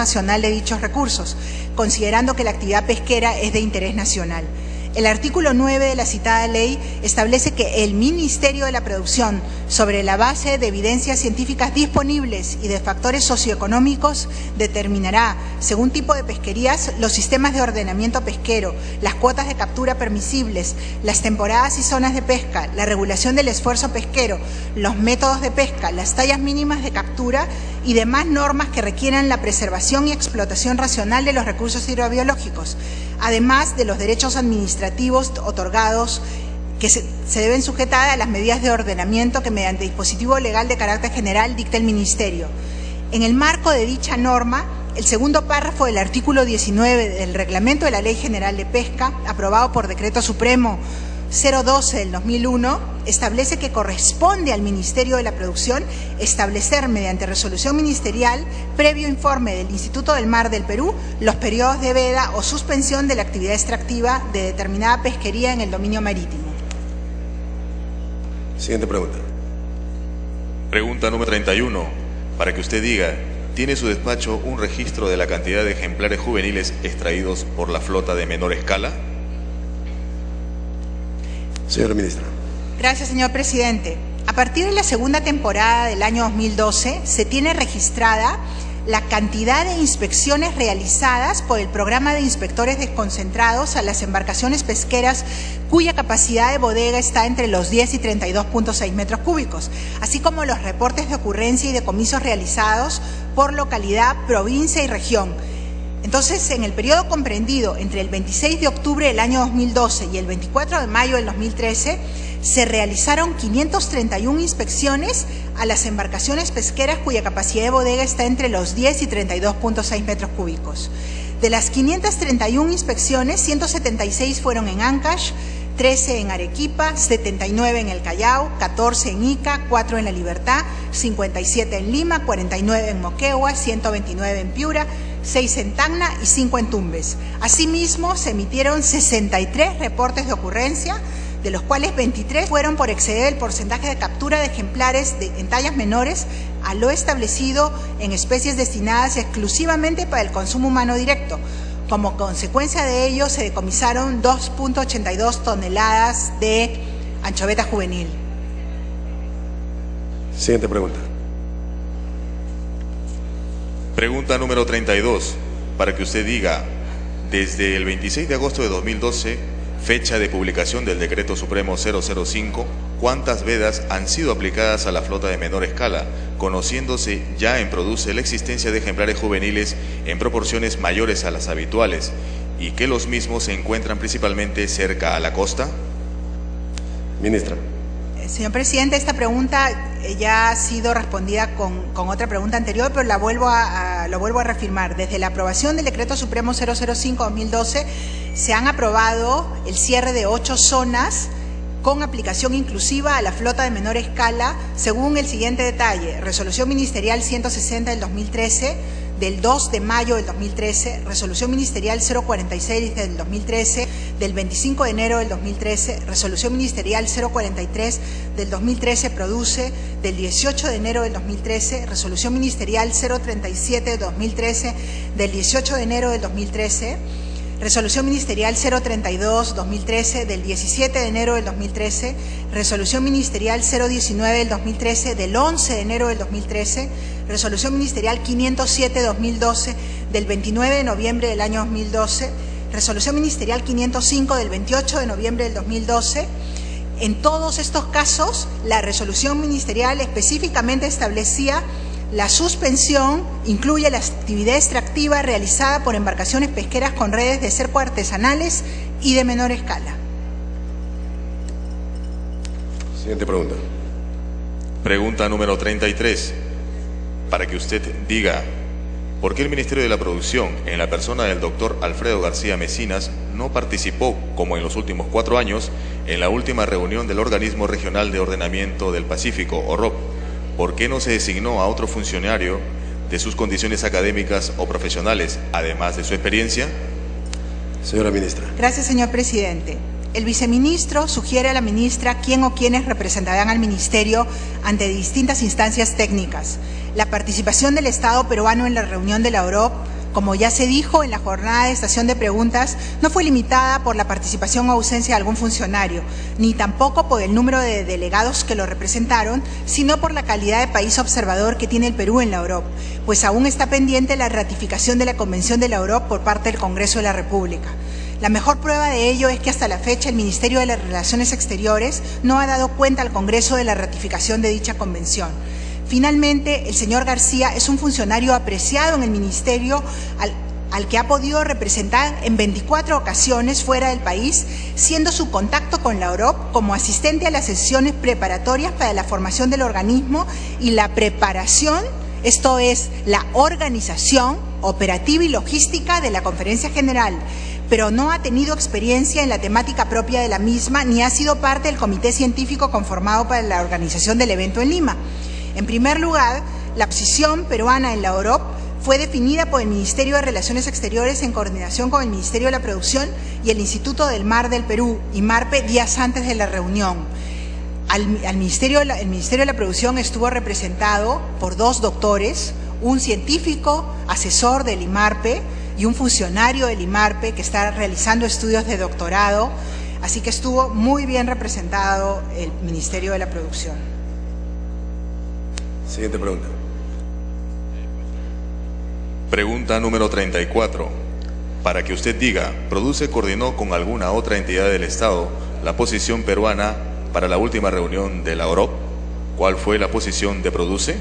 racional de dichos recursos, considerando que la actividad pesquera es de interés nacional. El artículo 9 de la citada ley establece que el Ministerio de la Producción, sobre la base de evidencias científicas disponibles y de factores socioeconómicos, determinará, según tipo de pesquerías, los sistemas de ordenamiento pesquero, las cuotas de captura permisibles, las temporadas y zonas de pesca, la regulación del esfuerzo pesquero, los métodos de pesca, las tallas mínimas de captura y demás normas que requieran la preservación y explotación racional de los recursos hidrobiológicos, además de los derechos administrativos otorgados que se deben sujetar a las medidas de ordenamiento que mediante dispositivo legal de carácter general dicta el Ministerio. En el marco de dicha norma, el segundo párrafo del artículo 19 del Reglamento de la Ley General de Pesca, aprobado por Decreto Supremo 012 del 2001, establece que corresponde al Ministerio de la Producción establecer mediante resolución ministerial, previo informe del Instituto del Mar del Perú, los periodos de veda o suspensión de la actividad extractiva de determinada pesquería en el dominio marítimo. Siguiente pregunta. Pregunta número 31. Para que usted diga, ¿tiene su despacho un registro de la cantidad de ejemplares juveniles extraídos por la flota de menor escala? Señora ministra. Gracias, señor presidente. A partir de la segunda temporada del año 2012, se tiene registrada la cantidad de inspecciones realizadas por el programa de inspectores desconcentrados a las embarcaciones pesqueras cuya capacidad de bodega está entre los 10 y 32.6 metros cúbicos, así como los reportes de ocurrencia y decomisos realizados por localidad, provincia y región. Entonces, en el periodo comprendido entre el 26 de octubre del año 2012 y el 24 de mayo del 2013, se realizaron 531 inspecciones a las embarcaciones pesqueras cuya capacidad de bodega está entre los 10 y 32.6 metros cúbicos. De las 531 inspecciones, 176 fueron en Ancash, 13 en Arequipa, 79 en el Callao, 14 en Ica, 4 en La Libertad, 57 en Lima, 49 en Moquegua, 129 en Piura, 6 en Tacna y 5 en Tumbes. Asimismo, se emitieron 63 reportes de ocurrencia, de los cuales 23 fueron por exceder el porcentaje de captura de ejemplares en tallas menores a lo establecido en especies destinadas exclusivamente para el consumo humano directo. Como consecuencia de ello, se decomisaron 2.82 toneladas de anchoveta juvenil. Siguiente pregunta. Pregunta número 32. Para que usted diga, desde el 26 de agosto de 2012, fecha de publicación del Decreto Supremo 005, ¿cuántas vedas han sido aplicadas a la flota de menor escala, conociéndose ya en Produce la existencia de ejemplares juveniles en proporciones mayores a las habituales y que los mismos se encuentran principalmente cerca a la costa? Ministra. Señor presidente, esta pregunta ya ha sido respondida con otra pregunta anterior, pero lo vuelvo a reafirmar. Desde la aprobación del Decreto Supremo 005-2012 se han aprobado el cierre de 8 zonas con aplicación inclusiva a la flota de menor escala, según el siguiente detalle: Resolución Ministerial 160 del 2013, del 2 de mayo del 2013, Resolución Ministerial 046 del 2013, del 25 de enero del 2013, Resolución Ministerial 043 del 2013 Produce, del 18 de enero del 2013, Resolución Ministerial 037 del 2013, del 18 de enero del 2013, Resolución Ministerial 032-2013 del 17 de enero del 2013, Resolución Ministerial 019 del 2013 del 11 de enero del 2013, Resolución Ministerial 507-2012 del 29 de noviembre del año 2012, Resolución Ministerial 505 del 28 de noviembre del 2012. En todos estos casos, la resolución ministerial específicamente establecía la suspensión, incluye la actividad extractiva realizada por embarcaciones pesqueras con redes de cerco artesanales y de menor escala. Siguiente pregunta. Pregunta número 33. Para que usted diga, ¿por qué el Ministerio de la Producción, en la persona del doctor Alfredo García Mecinas, no participó, como en los últimos 4 años, en la última reunión del Organismo Regional de Ordenamiento del Pacífico, OROP? ¿Por qué no se designó a otro funcionario de sus condiciones académicas o profesionales, además de su experiencia? Señora ministra. Gracias, señor presidente. El viceministro sugiere a la ministra quién o quiénes representarán al ministerio ante distintas instancias técnicas. La participación del Estado peruano en la reunión de la OROP como ya se dijo en la jornada de estación de preguntas, no fue limitada por la participación o ausencia de algún funcionario, ni tampoco por el número de delegados que lo representaron, sino por la calidad de país observador que tiene el Perú en la OROP, pues aún está pendiente la ratificación de la Convención de la OROP por parte del Congreso de la República. La mejor prueba de ello es que hasta la fecha el Ministerio de las Relaciones Exteriores no ha dado cuenta al Congreso de la ratificación de dicha convención. Finalmente, el señor García es un funcionario apreciado en el Ministerio al que ha podido representar en 24 ocasiones fuera del país, siendo su contacto con la OROP como asistente a las sesiones preparatorias para la formación del organismo y la preparación, esto es, la organización operativa y logística de la Conferencia General, pero no ha tenido experiencia en la temática propia de la misma ni ha sido parte del comité científico conformado para la organización del evento en Lima. En primer lugar, la posición peruana en la OROP fue definida por el Ministerio de Relaciones Exteriores en coordinación con el Ministerio de la Producción y el Instituto del Mar del Perú, IMARPE, días antes de la reunión. El Ministerio de la Producción estuvo representado por 2 doctores, un científico asesor del IMARPE y un funcionario del IMARPE que está realizando estudios de doctorado, así que estuvo muy bien representado el Ministerio de la Producción. Siguiente pregunta. Pregunta número 34. Para que usted diga, ¿Produce coordinó con alguna otra entidad del Estado la posición peruana para la última reunión de la OROP? ¿Cuál fue la posición de Produce?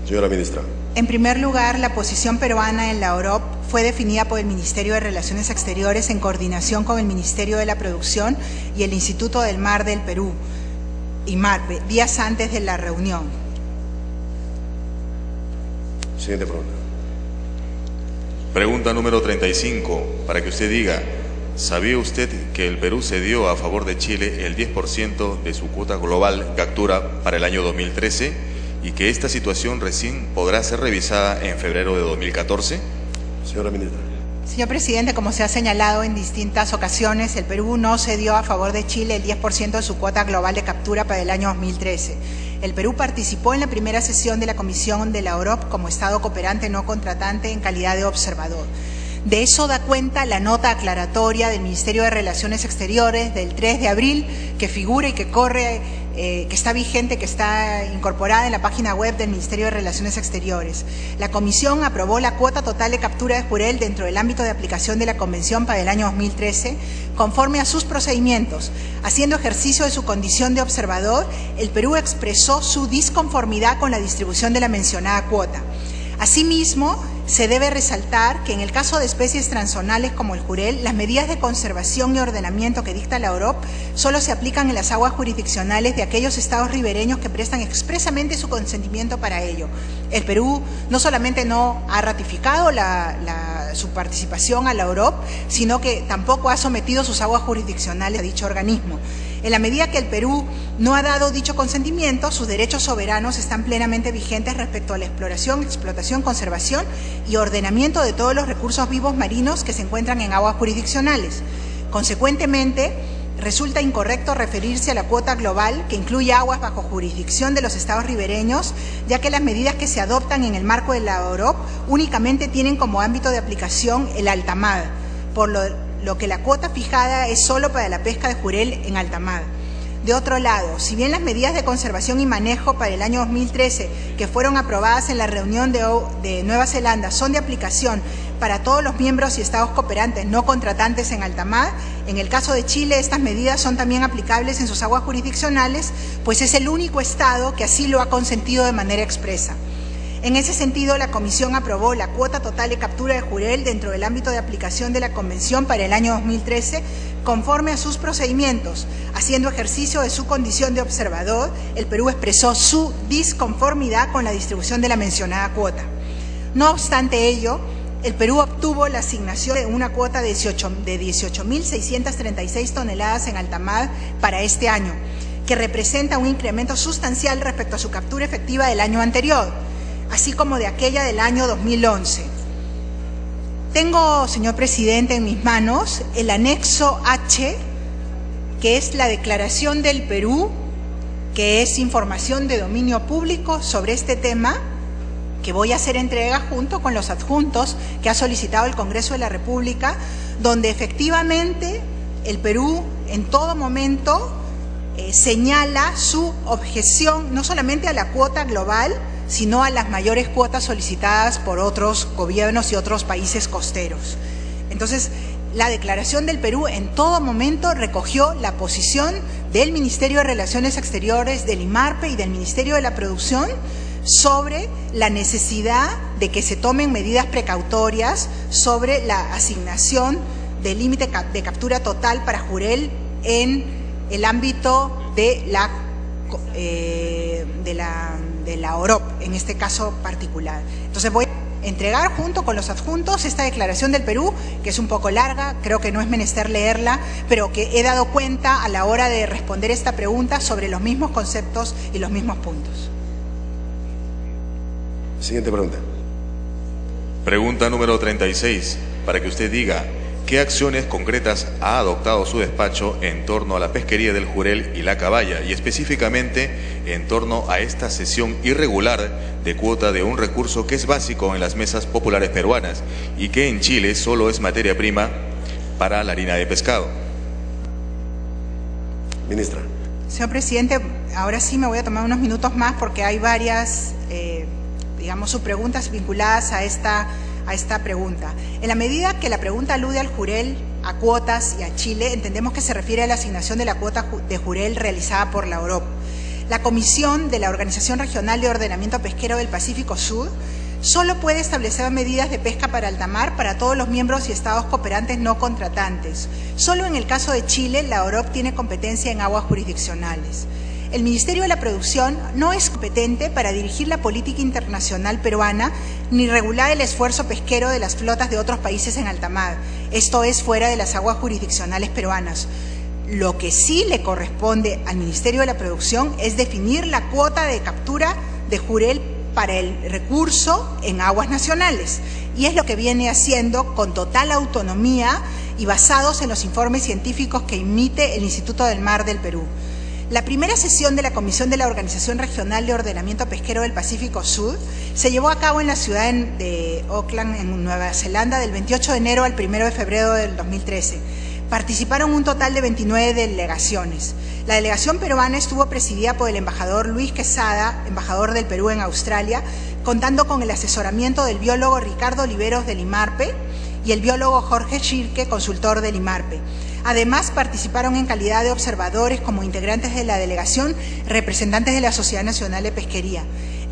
Señora ministra. En primer lugar, la posición peruana en la OROP fue definida por el Ministerio de Relaciones Exteriores en coordinación con el Ministerio de la Producción y el Instituto del Mar del Perú, IMARPE, días antes de la reunión. Siguiente pregunta. Pregunta número 35. Para que usted diga, ¿sabía usted que el Perú cedió a favor de Chile el 10% de su cuota global captura para el año 2013 y que esta situación recién podrá ser revisada en febrero de 2014? Señora ministra. Señor presidente, como se ha señalado en distintas ocasiones, el Perú no cedió a favor de Chile el 10% de su cuota global de captura para el año 2013. El Perú participó en la primera sesión de la Comisión de la OROP como Estado cooperante no contratante en calidad de observador. De eso da cuenta la nota aclaratoria del Ministerio de Relaciones Exteriores del 3 de abril, que figura y que corre, que está vigente, que está incorporada en la página web del Ministerio de Relaciones Exteriores. La Comisión aprobó la cuota total de captura de jurel dentro del ámbito de aplicación de la Convención para el año 2013, conforme a sus procedimientos. Haciendo ejercicio de su condición de observador, el Perú expresó su disconformidad con la distribución de la mencionada cuota. Asimismo, se debe resaltar que en el caso de especies transzonales como el jurel, las medidas de conservación y ordenamiento que dicta la OROP solo se aplican en las aguas jurisdiccionales de aquellos estados ribereños que prestan expresamente su consentimiento para ello. El Perú no solamente no ha ratificado su participación a la OROP, sino que tampoco ha sometido sus aguas jurisdiccionales a dicho organismo. En la medida que el Perú no ha dado dicho consentimiento, sus derechos soberanos están plenamente vigentes respecto a la exploración, explotación, conservación y ordenamiento de todos los recursos vivos marinos que se encuentran en aguas jurisdiccionales. Consecuentemente, resulta incorrecto referirse a la cuota global que incluye aguas bajo jurisdicción de los estados ribereños, ya que las medidas que se adoptan en el marco de la OROP únicamente tienen como ámbito de aplicación el alta mar, por lo que la cuota fijada es solo para la pesca de jurel en alta mar. De otro lado, si bien las medidas de conservación y manejo para el año 2013 que fueron aprobadas en la reunión de Nueva Zelanda son de aplicación para todos los miembros y estados cooperantes no contratantes en alta mar, en el caso de Chile estas medidas son también aplicables en sus aguas jurisdiccionales, pues es el único estado que así lo ha consentido de manera expresa. En ese sentido, la Comisión aprobó la cuota total de captura de jurel dentro del ámbito de aplicación de la Convención para el año 2013, conforme a sus procedimientos. Haciendo ejercicio de su condición de observador, el Perú expresó su disconformidad con la distribución de la mencionada cuota. No obstante ello, el Perú obtuvo la asignación de una cuota de 18.636 toneladas en alta mar para este año, que representa un incremento sustancial respecto a su captura efectiva del año anterior, así como de aquella del año 2011. Tengo, señor presidente, en mis manos el anexo H, que es la declaración del Perú, que es información de dominio público sobre este tema, que voy a hacer entrega junto con los adjuntos que ha solicitado el Congreso de la República, donde efectivamente el Perú en todo momento señala su objeción no solamente a la cuota global, sino a las mayores cuotas solicitadas por otros gobiernos y otros países costeros. Entonces, la declaración del Perú en todo momento recogió la posición del Ministerio de Relaciones Exteriores, del IMARPE y del Ministerio de la Producción sobre la necesidad de que se tomen medidas precautorias sobre la asignación del límite de captura total para jurel en el ámbito de la OROP, en este caso particular. Entonces voy a entregar junto con los adjuntos esta declaración del Perú, que es un poco larga, creo que no es menester leerla, pero que he dado cuenta a la hora de responder esta pregunta sobre los mismos conceptos y los mismos puntos. Siguiente pregunta. Pregunta número 36, para que usted diga qué acciones concretas ha adoptado su despacho en torno a la pesquería del jurel y la caballa, y específicamente en torno a esta cesión irregular de cuota de un recurso que es básico en las mesas populares peruanas y que en Chile solo es materia prima para la harina de pescado. Ministra. Señor presidente, ahora sí me voy a tomar unos minutos más porque hay varias, digamos, subpreguntas vinculadas a esta pregunta. En la medida que la pregunta alude al jurel, a cuotas y a Chile, entendemos que se refiere a la asignación de la cuota de jurel realizada por la OROP. La Comisión de la Organización Regional de Ordenamiento Pesquero del Pacífico Sur solo puede establecer medidas de pesca para alta mar para todos los miembros y estados cooperantes no contratantes. Solo en el caso de Chile, la OROP tiene competencia en aguas jurisdiccionales. El Ministerio de la Producción no es competente para dirigir la política internacional peruana ni regular el esfuerzo pesquero de las flotas de otros países en alta mar, esto es, fuera de las aguas jurisdiccionales peruanas. Lo que sí le corresponde al Ministerio de la Producción es definir la cuota de captura de jurel para el recurso en aguas nacionales, y es lo que viene haciendo con total autonomía y basados en los informes científicos que emite el Instituto del Mar del Perú. La primera sesión de la Comisión de la Organización Regional de Ordenamiento Pesquero del Pacífico Sur se llevó a cabo en la ciudad de Auckland, en Nueva Zelanda, del 28 de enero al 1 de febrero del 2013. Participaron un total de 29 delegaciones. La delegación peruana estuvo presidida por el embajador Luis Quesada, embajador del Perú en Australia, contando con el asesoramiento del biólogo Ricardo Oliveros del IMARPE y el biólogo Jorge Schirke, consultor del IMARPE. Además, participaron en calidad de observadores como integrantes de la delegación representantes de la Sociedad Nacional de Pesquería.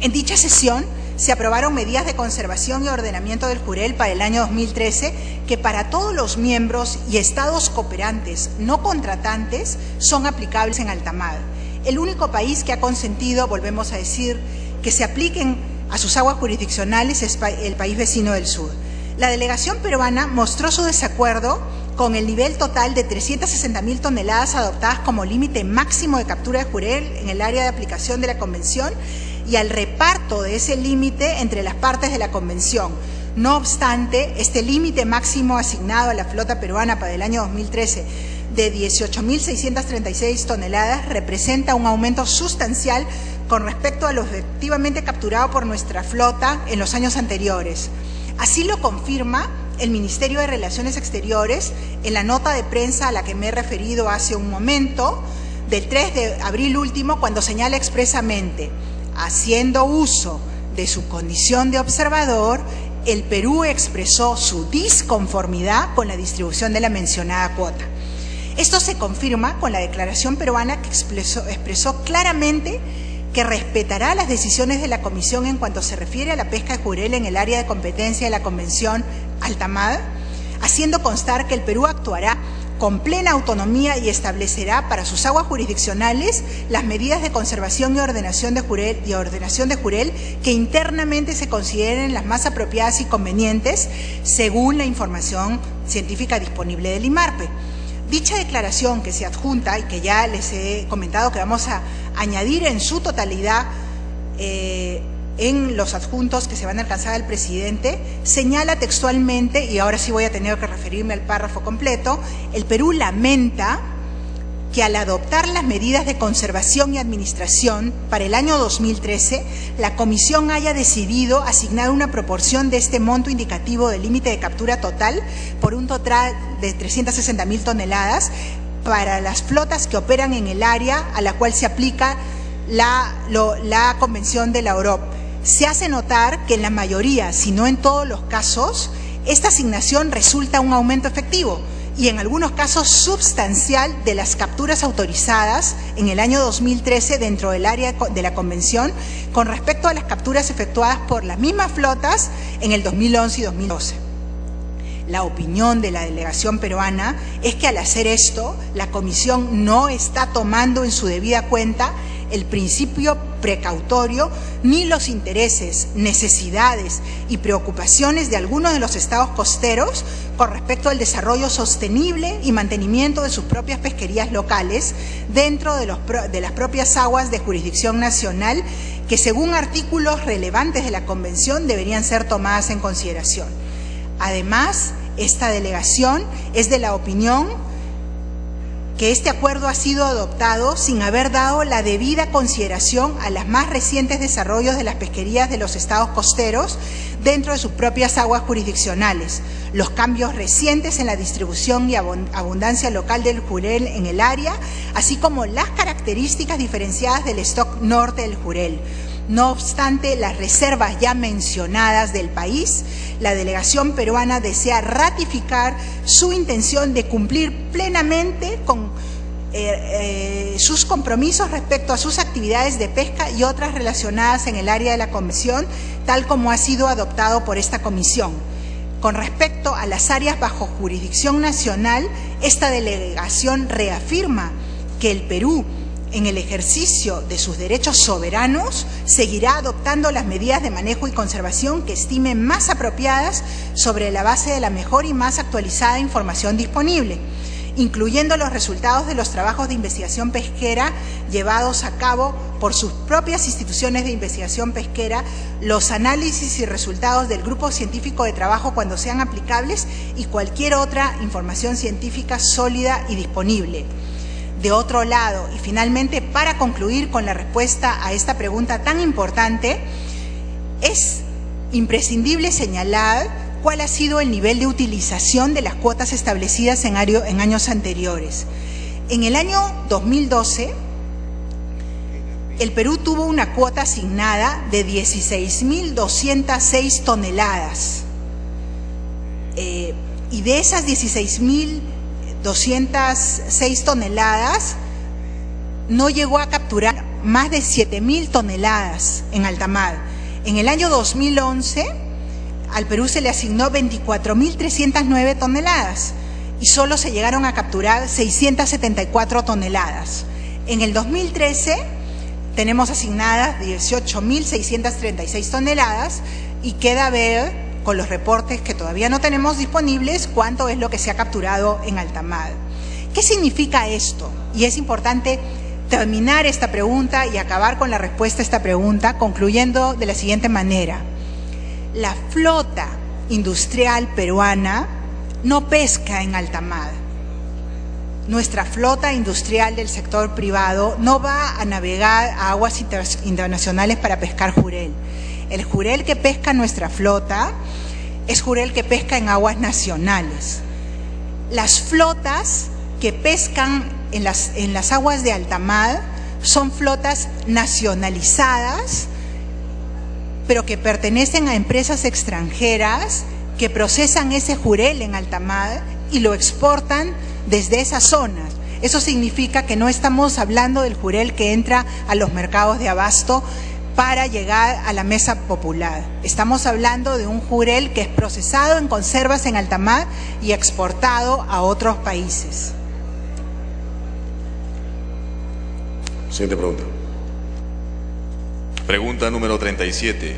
En dicha sesión se aprobaron medidas de conservación y ordenamiento del jurel para el año 2013 que para todos los miembros y estados cooperantes no contratantes son aplicables en alta mar. El único país que ha consentido, volvemos a decir, que se apliquen a sus aguas jurisdiccionales es el país vecino del sur. La delegación peruana mostró su desacuerdo con el nivel total de 360.000 toneladas adoptadas como límite máximo de captura de jurel en el área de aplicación de la Convención y al reparto de ese límite entre las partes de la Convención. No obstante, este límite máximo asignado a la flota peruana para el año 2013 de 18.636 toneladas representa un aumento sustancial con respecto a lo efectivamente capturado por nuestra flota en los años anteriores. Así lo confirma el Ministerio de Relaciones Exteriores en la nota de prensa a la que me he referido hace un momento, del 3 de abril último, cuando señala expresamente: haciendo uso de su condición de observador, el Perú expresó su disconformidad con la distribución de la mencionada cuota. Esto se confirma con la declaración peruana que expresó claramente que respetará las decisiones de la Comisión en cuanto se refiere a la pesca de jurel en el área de competencia de la Convención alta mar, haciendo constar que el Perú actuará con plena autonomía y establecerá para sus aguas jurisdiccionales las medidas de conservación y ordenación de jurel que internamente se consideren las más apropiadas y convenientes según la información científica disponible del IMARPE. Dicha declaración que se adjunta y que ya les he comentado que vamos a añadir en su totalidad en los adjuntos que se van a alcanzar al presidente, señala textualmente, y ahora sí voy a tener que referirme al párrafo completo: el Perú lamenta que al adoptar las medidas de conservación y administración para el año 2013, la Comisión haya decidido asignar una proporción de este monto indicativo del límite de captura total por un total de 360.000 toneladas para las flotas que operan en el área a la cual se aplica la Convención de la OROP. Se hace notar que en la mayoría, si no en todos los casos, esta asignación resulta un aumento efectivo y en algunos casos substancial de las capturas autorizadas en el año 2013 dentro del área de la Convención con respecto a las capturas efectuadas por las mismas flotas en el 2011 y 2012. La opinión de la delegación peruana es que al hacer esto, la Comisión no está tomando en su debida cuenta el principio precautorio ni los intereses, necesidades y preocupaciones de algunos de los estados costeros con respecto al desarrollo sostenible y mantenimiento de sus propias pesquerías locales dentro de las propias aguas de jurisdicción nacional que según artículos relevantes de la Convención deberían ser tomadas en consideración. Además, esta delegación es de la opinión que este acuerdo ha sido adoptado sin haber dado la debida consideración a los más recientes desarrollos de las pesquerías de los estados costeros dentro de sus propias aguas jurisdiccionales, los cambios recientes en la distribución y abundancia local del jurel en el área, así como las características diferenciadas del stock norte del jurel. No obstante las reservas ya mencionadas del país, la delegación peruana desea ratificar su intención de cumplir plenamente con sus compromisos respecto a sus actividades de pesca y otras relacionadas en el área de la Convención, tal como ha sido adoptado por esta Comisión. Con respecto a las áreas bajo jurisdicción nacional, esta delegación reafirma que el Perú, en el ejercicio de sus derechos soberanos, seguirá adoptando las medidas de manejo y conservación que estime más apropiadas sobre la base de la mejor y más actualizada información disponible, incluyendo los resultados de los trabajos de investigación pesquera llevados a cabo por sus propias instituciones de investigación pesquera, los análisis y resultados del grupo científico de trabajo cuando sean aplicables y cualquier otra información científica sólida y disponible. De otro lado, y finalmente, para concluir con la respuesta a esta pregunta tan importante, es imprescindible señalar cuál ha sido el nivel de utilización de las cuotas establecidas en años anteriores. En el año 2012, el Perú tuvo una cuota asignada de 16.206 toneladas. Y de esas 16.206 toneladas, no llegó a capturar más de 7.000 toneladas en alta mar. En el año 2011, al Perú se le asignó 24.309 toneladas y solo se llegaron a capturar 674 toneladas. En el 2013 tenemos asignadas 18.636 toneladas y queda ver, con los reportes que todavía no tenemos disponibles, cuánto es lo que se ha capturado en alta mar. ¿Qué significa esto? Y es importante terminar esta pregunta y acabar con la respuesta a esta pregunta concluyendo de la siguiente manera. La flota industrial peruana no pesca en alta mar. Nuestra flota industrial del sector privado no va a navegar a aguas internacionales para pescar jurel. El jurel que pesca nuestra flota es jurel que pesca en aguas nacionales. Las flotas que pescan en las aguas de alta mar son flotas nacionalizadas, pero que pertenecen a empresas extranjeras que procesan ese jurel en alta mar y lo exportan desde esas zonas. Eso significa que no estamos hablando del jurel que entra a los mercados de abasto para llegar a la mesa popular. Estamos hablando de un jurel que es procesado en conservas en alta mar y exportado a otros países. Siguiente pregunta. Pregunta número 37.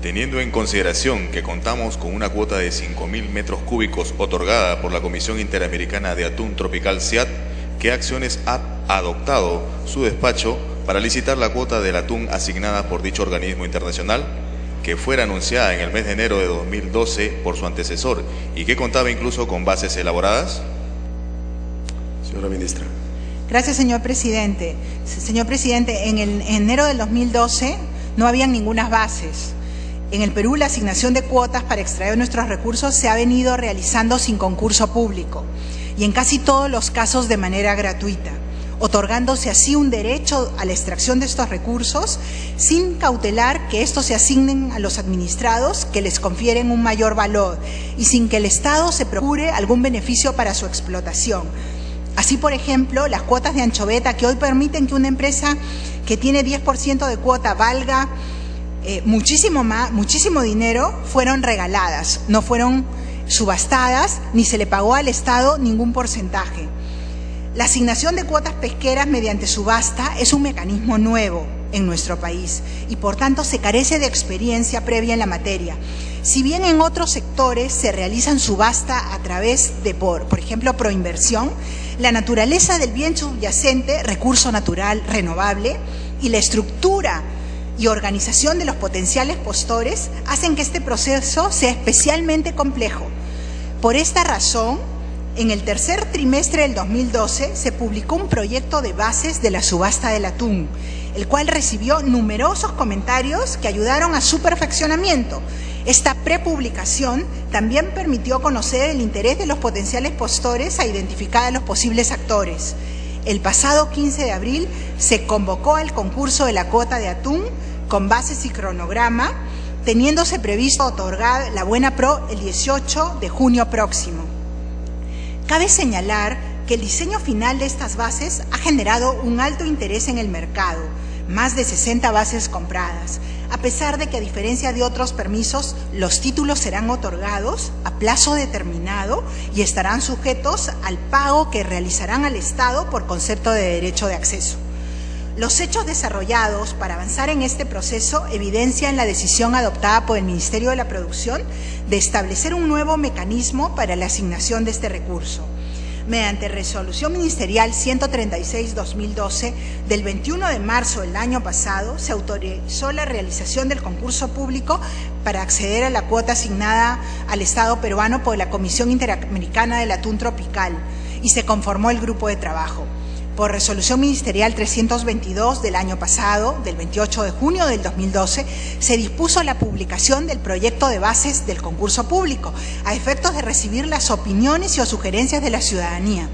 Teniendo en consideración que contamos con una cuota de 5.000 metros cúbicos otorgada por la Comisión Interamericana de Atún Tropical CIAT, ¿qué acciones ha adoptado su despacho para licitar la cuota del atún asignada por dicho organismo internacional, que fuera anunciada en el mes de enero de 2012 por su antecesor y que contaba incluso con bases elaboradas? Señora Ministra. Gracias, señor presidente. Señor presidente, en enero del 2012 no habían ninguna bases. En el Perú, la asignación de cuotas para extraer nuestros recursos se ha venido realizando sin concurso público y en casi todos los casos de manera gratuita, otorgándose así un derecho a la extracción de estos recursos sin cautelar que estos se asignen a los administrados que les confieren un mayor valor y sin que el Estado se procure algún beneficio para su explotación. Así, por ejemplo, las cuotas de anchoveta que hoy permiten que una empresa que tiene 10% de cuota valga muchísimo dinero, fueron regaladas, no fueron subastadas ni se le pagó al Estado ningún porcentaje. La asignación de cuotas pesqueras mediante subasta es un mecanismo nuevo en nuestro país y por tanto se carece de experiencia previa en la materia. Si bien en otros sectores se realizan subasta a través de, por ejemplo, proinversión, la naturaleza del bien subyacente, recurso natural renovable, y la estructura y organización de los potenciales postores hacen que este proceso sea especialmente complejo. Por esta razón, en el tercer trimestre del 2012 se publicó un proyecto de bases de la subasta del atún, el cual recibió numerosos comentarios que ayudaron a su perfeccionamiento. Esta prepublicación también permitió conocer el interés de los potenciales postores a identificar a los posibles actores. El pasado 15 de abril se convocó al concurso de la cuota de atún con bases y cronograma, teniéndose previsto otorgar la buena pro el 18 de junio próximo. Cabe señalar que el diseño final de estas bases ha generado un alto interés en el mercado, más de 60 bases compradas, a pesar de que, a diferencia de otros permisos, los títulos serán otorgados a plazo determinado y estarán sujetos al pago que realizarán al Estado por concepto de derecho de acceso. Los hechos desarrollados para avanzar en este proceso evidencian la decisión adoptada por el Ministerio de la Producción de establecer un nuevo mecanismo para la asignación de este recurso. Mediante Resolución Ministerial 136-2012 del 21 de marzo del año pasado, se autorizó la realización del concurso público para acceder a la cuota asignada al Estado peruano por la Comisión Interamericana del Atún Tropical y se conformó el grupo de trabajo. Por Resolución Ministerial 322 del año pasado, del 28 de junio del 2012, se dispuso la publicación del proyecto de bases del concurso público, a efectos de recibir las opiniones y o sugerencias de la ciudadanía.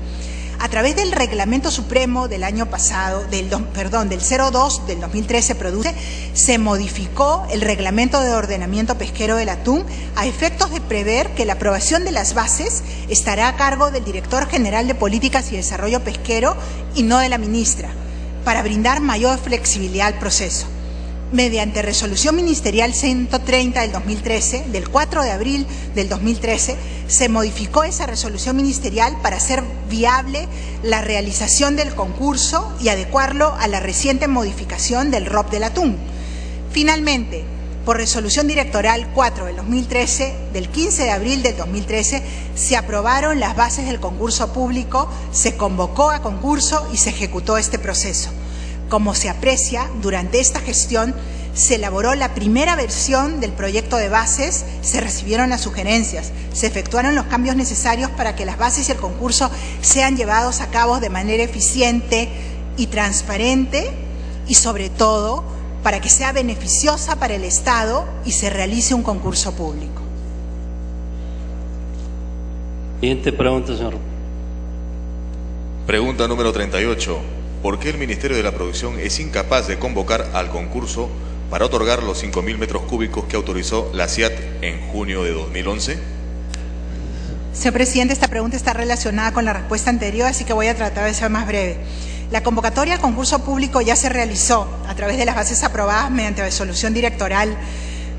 A través del Reglamento Supremo del año pasado, del 02 del 2013 se modificó el Reglamento de Ordenamiento Pesquero del Atún a efectos de prever que la aprobación de las bases estará a cargo del Director General de Políticas y Desarrollo Pesquero y no de la ministra, para brindar mayor flexibilidad al proceso. Mediante Resolución Ministerial 130 del 2013, del 4 de abril del 2013, se modificó esa resolución ministerial para hacer viable la realización del concurso y adecuarlo a la reciente modificación del ROP del atún. Finalmente, por Resolución Directoral 4 del 2013, del 15 de abril del 2013, se aprobaron las bases del concurso público, se convocó a concurso y se ejecutó este proceso. Como se aprecia, durante esta gestión se elaboró la primera versión del proyecto de bases, se recibieron las sugerencias, se efectuaron los cambios necesarios para que las bases y el concurso sean llevados a cabo de manera eficiente y transparente y, sobre todo, para que sea beneficiosa para el Estado y se realice un concurso público. Siguiente pregunta, señor. Pregunta número 38. ¿Por qué el Ministerio de la Producción es incapaz de convocar al concurso para otorgar los 5.000 metros cúbicos que autorizó la CIAT en junio de 2011? Señor presidente, esta pregunta está relacionada con la respuesta anterior, así que voy a tratar de ser más breve. La convocatoria al concurso público ya se realizó a través de las bases aprobadas mediante resolución directoral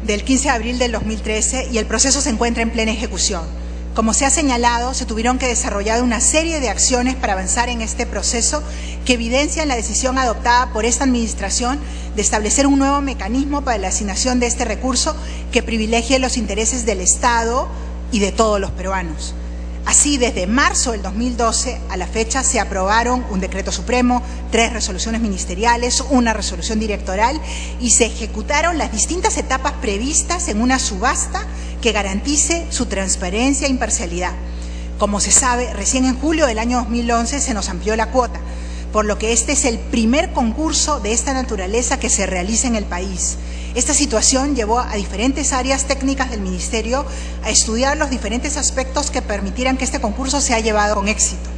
del 15 de abril del 2013 y el proceso se encuentra en plena ejecución. Como se ha señalado, se tuvieron que desarrollar una serie de acciones para avanzar en este proceso que evidencian la decisión adoptada por esta administración de establecer un nuevo mecanismo para la asignación de este recurso que privilegie los intereses del Estado y de todos los peruanos. Así, desde marzo del 2012 a la fecha se aprobaron un decreto supremo, 3 resoluciones ministeriales, una resolución directoral y se ejecutaron las distintas etapas previstas en una subasta que garantice su transparencia e imparcialidad. Como se sabe, recién en julio del año 2011 se nos amplió la cuota. por lo que este es el primer concurso de esta naturaleza que se realiza en el país. Esta situación llevó a diferentes áreas técnicas del Ministerio a estudiar los diferentes aspectos que permitieran que este concurso sea llevado con éxito.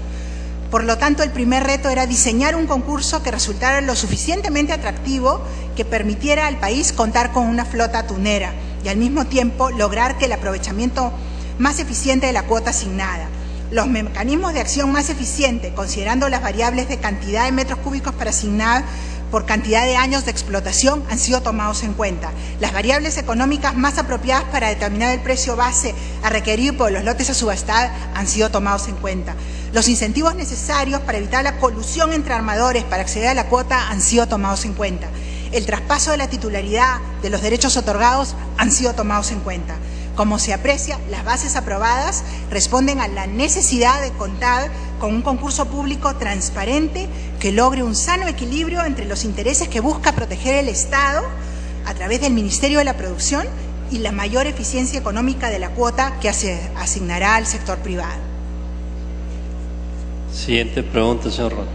Por lo tanto, el primer reto era diseñar un concurso que resultara lo suficientemente atractivo que permitiera al país contar con una flota atunera y al mismo tiempo lograr que el aprovechamiento más eficiente de la cuota asignada. Los mecanismos de acción más eficientes, considerando las variables de cantidad de metros cúbicos para asignar por cantidad de años de explotación, han sido tomados en cuenta. Las variables económicas más apropiadas para determinar el precio base a requerir por los lotes a subastar han sido tomados en cuenta. Los incentivos necesarios para evitar la colusión entre armadores para acceder a la cuota han sido tomados en cuenta. El traspaso de la titularidad de los derechos otorgados han sido tomados en cuenta. Como se aprecia, las bases aprobadas responden a la necesidad de contar con un concurso público transparente que logre un sano equilibrio entre los intereses que busca proteger el Estado a través del Ministerio de la Producción y la mayor eficiencia económica de la cuota que se asignará al sector privado. Siguiente pregunta, señor Roto.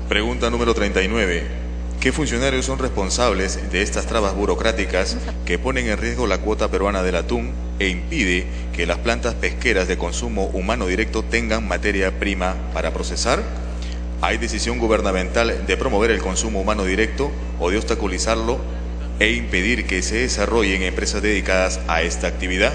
Pregunta número 39. ¿Qué funcionarios son responsables de estas trabas burocráticas que ponen en riesgo la cuota peruana del atún e impide que las plantas pesqueras de consumo humano directo tengan materia prima para procesar? ¿Hay decisión gubernamental de promover el consumo humano directo o de obstaculizarlo e impedir que se desarrollen empresas dedicadas a esta actividad?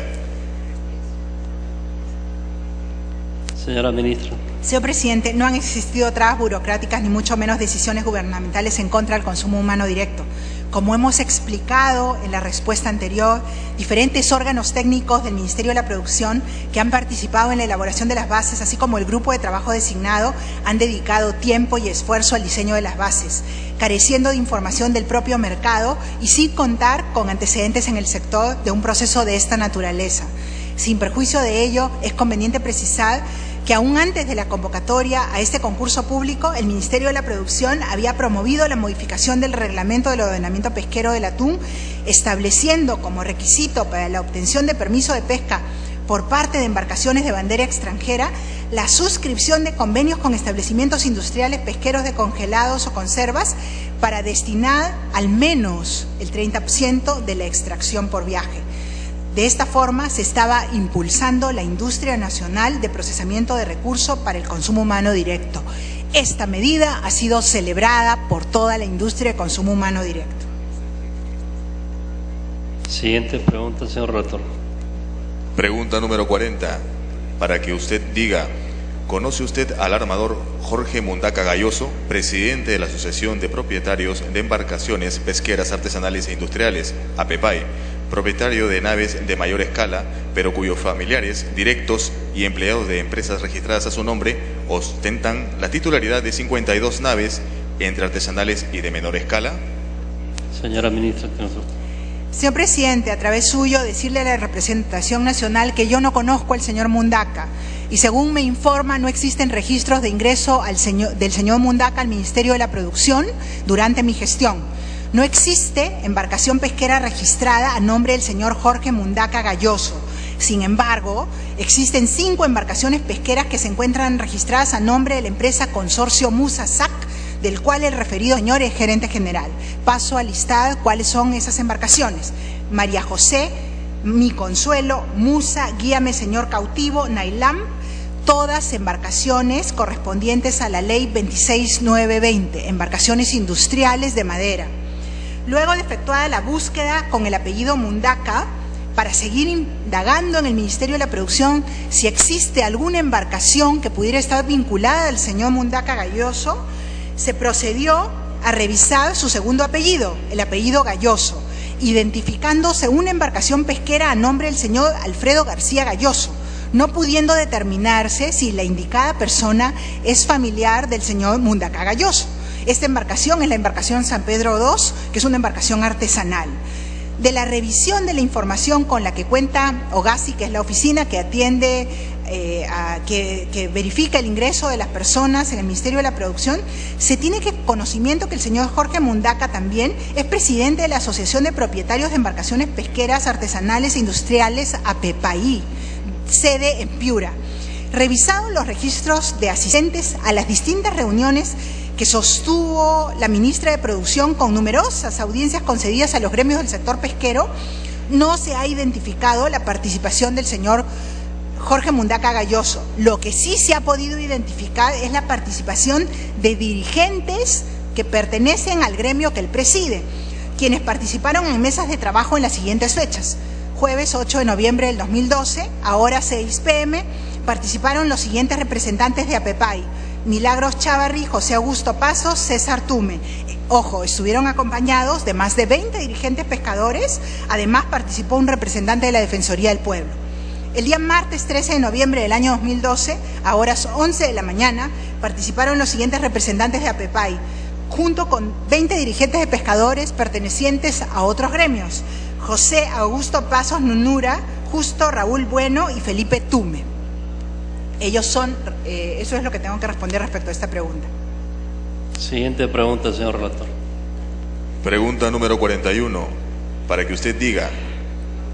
Señora Ministra. Señor Presidente, no han existido trabas burocráticas ni mucho menos decisiones gubernamentales en contra del consumo humano directo. Como hemos explicado en la respuesta anterior, diferentes órganos técnicos del Ministerio de la Producción que han participado en la elaboración de las bases, así como el grupo de trabajo designado, han dedicado tiempo y esfuerzo al diseño de las bases, careciendo de información del propio mercado y sin contar con antecedentes en el sector de un proceso de esta naturaleza. Sin perjuicio de ello, es conveniente precisar que aún antes de la convocatoria a este concurso público, el Ministerio de la Producción había promovido la modificación del reglamento del ordenamiento pesquero del atún, estableciendo como requisito para la obtención de permiso de pesca por parte de embarcaciones de bandera extranjera la suscripción de convenios con establecimientos industriales pesqueros de congelados o conservas para destinar al menos el 30% de la extracción por viaje. De esta forma se estaba impulsando la industria nacional de procesamiento de recursos para el consumo humano directo. Esta medida ha sido celebrada por toda la industria de consumo humano directo. Siguiente pregunta, señor Relator. Pregunta número 40. Para que usted diga, ¿conoce usted al armador Jorge Mundaca Gayoso, presidente de la Asociación de Propietarios de Embarcaciones Pesqueras Artesanales e Industriales, APEPAI, propietario de naves de mayor escala, pero cuyos familiares, directos y empleados de empresas registradas a su nombre ostentan la titularidad de 52 naves entre artesanales y de menor escala? Señora Ministra, tiene su... Señor Presidente, a través suyo decirle a la representación nacional que yo no conozco al señor Mundaca y según me informa no existen registros de ingreso del señor Mundaca al Ministerio de la Producción durante mi gestión. No existe embarcación pesquera registrada a nombre del señor Jorge Mundaca Gayoso. Sin embargo, existen 5 embarcaciones pesqueras que se encuentran registradas a nombre de la empresa Consorcio Musa SAC, del cual el referido señor es gerente general. Paso a listar cuáles son esas embarcaciones. María José, Mi Consuelo, Musa, Guíame Señor Cautivo, Nailam, todas embarcaciones correspondientes a la ley 26920, embarcaciones industriales de madera. Luego de efectuada la búsqueda con el apellido Mundaca, para seguir indagando en el Ministerio de la Producción si existe alguna embarcación que pudiera estar vinculada al señor Mundaca Gayoso, se procedió a revisar su segundo apellido, el apellido Gayoso, identificándose una embarcación pesquera a nombre del señor Alfredo García Gayoso, no pudiendo determinarse si la indicada persona es familiar del señor Mundaca Gayoso. Esta embarcación es la embarcación San Pedro II, que es una embarcación artesanal. De la revisión de la información con la que cuenta OGASI, que es la oficina que atiende, que verifica el ingreso de las personas en el Ministerio de la Producción, se tiene conocimiento que el señor Jorge Mundaca también es presidente de la Asociación de Propietarios de Embarcaciones Pesqueras Artesanales e Industriales, APEPAI, sede en Piura. Revisados los registros de asistentes a las distintas reuniones que sostuvo la ministra de Producción con numerosas audiencias concedidas a los gremios del sector pesquero, no se ha identificado la participación del señor Jorge Mundaca Gayoso. Lo que sí se ha podido identificar es la participación de dirigentes que pertenecen al gremio que él preside, quienes participaron en mesas de trabajo en las siguientes fechas. Jueves 8 de noviembre del 2012, a horas 6 p.m., participaron los siguientes representantes de APEPAI: Milagros Chávarri, José Augusto Pasos, César Tume. Ojo, estuvieron acompañados de más de 20 dirigentes pescadores. Además, participó un representante de la Defensoría del Pueblo. El día martes 13 de noviembre del año 2012, a horas 11 de la mañana, participaron los siguientes representantes de APEPAI, junto con 20 dirigentes de pescadores pertenecientes a otros gremios: José Augusto Pasos Nunura, Justo Raúl Bueno y Felipe Tume. Ellos son, eso es lo que tengo que responder respecto a esta pregunta. Siguiente pregunta, señor relator. Pregunta número 41, para que usted diga: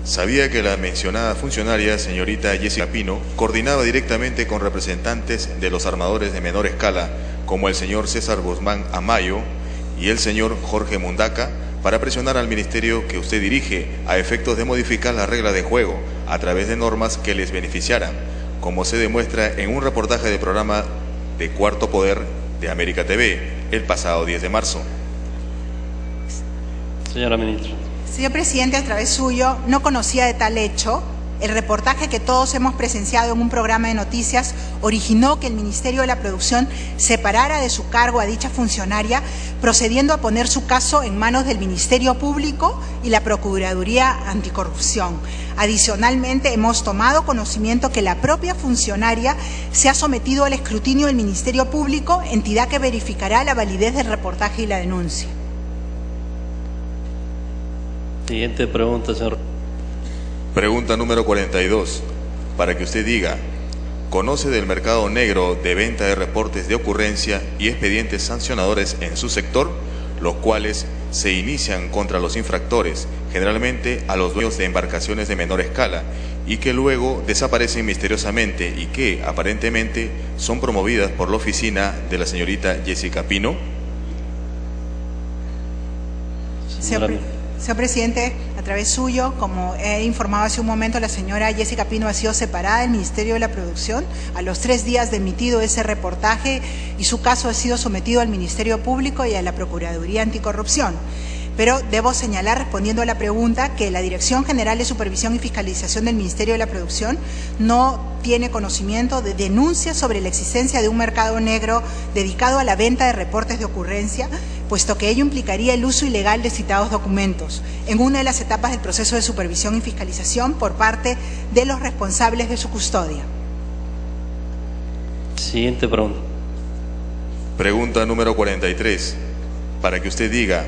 ¿sabía que la mencionada funcionaria, señorita Jessica Pino, coordinaba directamente con representantes de los armadores de menor escala, como el señor César Guzmán Amayo y el señor Jorge Mundaca, para presionar al ministerio que usted dirige a efectos de modificar la regla de juego a través de normas que les beneficiaran, como se demuestra en un reportaje del programa de Cuarto Poder de América TV el pasado 10 de marzo? Señora ministra. Señor presidente, a través suyo, no conocía de tal hecho. El reportaje que todos hemos presenciado en un programa de noticias originó que el Ministerio de la Producción separara de su cargo a dicha funcionaria, procediendo a poner su caso en manos del Ministerio Público y la Procuraduría Anticorrupción. Adicionalmente, hemos tomado conocimiento que la propia funcionaria se ha sometido al escrutinio del Ministerio Público, entidad que verificará la validez del reportaje y la denuncia. Siguiente pregunta, señor. Pregunta número 42, para que usted diga: ¿conoce del mercado negro de venta de reportes de ocurrencia y expedientes sancionadores en su sector, los cuales se inician contra los infractores, generalmente a los dueños de embarcaciones de menor escala, y que luego desaparecen misteriosamente y que, aparentemente, son promovidas por la oficina de la señorita Jessica Pino? Señor presidente, a través suyo, como he informado hace un momento, la señora Jessica Pino ha sido separada del Ministerio de la Producción a los 3 días de emitido ese reportaje, y su caso ha sido sometido al Ministerio Público y a la Procuraduría Anticorrupción. Pero debo señalar, respondiendo a la pregunta, que la Dirección General de Supervisión y Fiscalización del Ministerio de la Producción no tiene conocimiento de denuncias sobre la existencia de un mercado negro dedicado a la venta de reportes de ocurrencia, puesto que ello implicaría el uso ilegal de citados documentos en una de las etapas del proceso de supervisión y fiscalización por parte de los responsables de su custodia. Siguiente pregunta. Pregunta número 43, para que usted diga: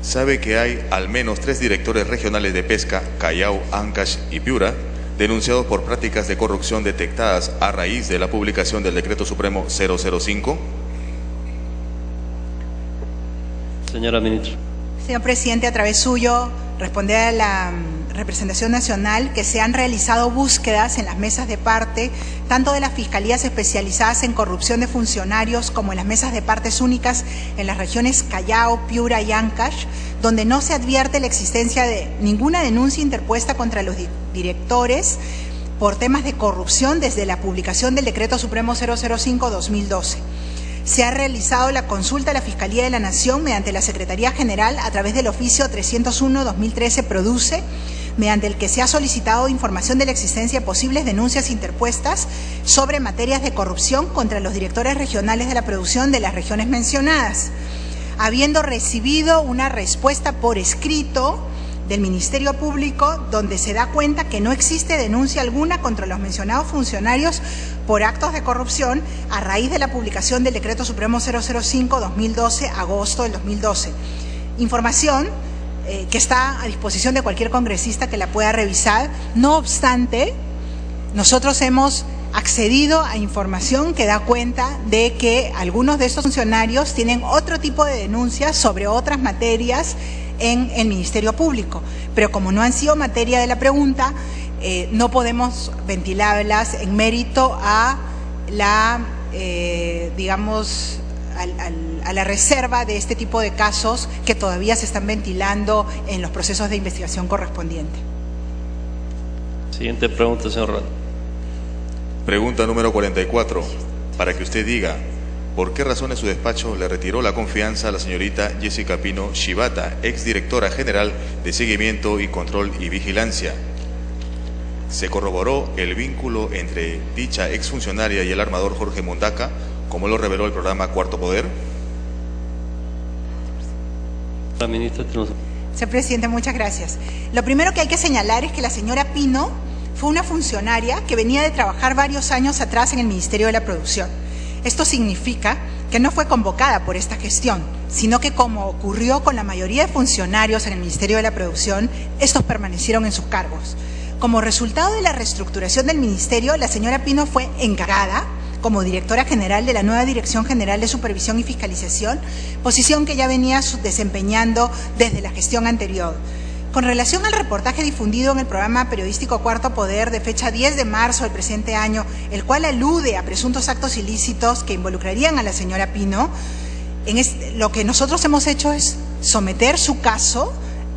¿sabe que hay al menos 3 directores regionales de pesca, Callao, Ancash y Piura, denunciados por prácticas de corrupción detectadas a raíz de la publicación del Decreto Supremo 005? Señora ministra. Señor presidente, a través suyo, responder a la representación nacional que se han realizado búsquedas en las mesas de parte, tanto de las fiscalías especializadas en corrupción de funcionarios como en las mesas de partes únicas en las regiones Callao, Piura y Ancash, donde no se advierte la existencia de ninguna denuncia interpuesta contra los directores por temas de corrupción desde la publicación del Decreto Supremo 005-2012. Se ha realizado la consulta a la Fiscalía de la Nación mediante la Secretaría General a través del oficio 301-2013 Produce, mediante el que se ha solicitado información de la existencia de posibles denuncias interpuestas sobre materias de corrupción contra los directores regionales de la producción de las regiones mencionadas. Habiendo recibido una respuesta por escrito del Ministerio Público, donde se da cuenta que no existe denuncia alguna contra los mencionados funcionarios por actos de corrupción a raíz de la publicación del Decreto Supremo 005-2012, agosto del 2012. Información que está a disposición de cualquier congresista que la pueda revisar. No obstante, nosotros hemos accedido a información que da cuenta de que algunos de estos funcionarios tienen otro tipo de denuncias sobre otras materias en el Ministerio Público, pero como no han sido materia de la pregunta, no podemos ventilarlas en mérito a la, digamos, a la reserva de este tipo de casos que todavía se están ventilando en los procesos de investigación correspondientes. Siguiente pregunta, señor Ral. Pregunta número 44, para que usted diga por qué razones su despacho le retiró la confianza a la señorita Jessica Pino Shibata, exdirectora general de Seguimiento y Control y Vigilancia. Se corroboró el vínculo entre dicha exfuncionaria y el armador Jorge Mundaca, como lo reveló el programa Cuarto Poder. La ministra tiene... Señor presidente, muchas gracias. Lo primero que hay que señalar es que la señora Pino fue una funcionaria que venía de trabajar varios años atrás en el Ministerio de la Producción. Esto significa que no fue convocada por esta gestión, sino que, como ocurrió con la mayoría de funcionarios en el Ministerio de la Producción, estos permanecieron en sus cargos. Como resultado de la reestructuración del Ministerio, la señora Pino fue encargada como directora general de la nueva Dirección General de Supervisión y Fiscalización, posición que ya venía desempeñando desde la gestión anterior. Con relación al reportaje difundido en el programa periodístico Cuarto Poder de fecha 10 de marzo del presente año, el cual alude a presuntos actos ilícitos que involucrarían a la señora Pino, lo que nosotros hemos hecho es someter su caso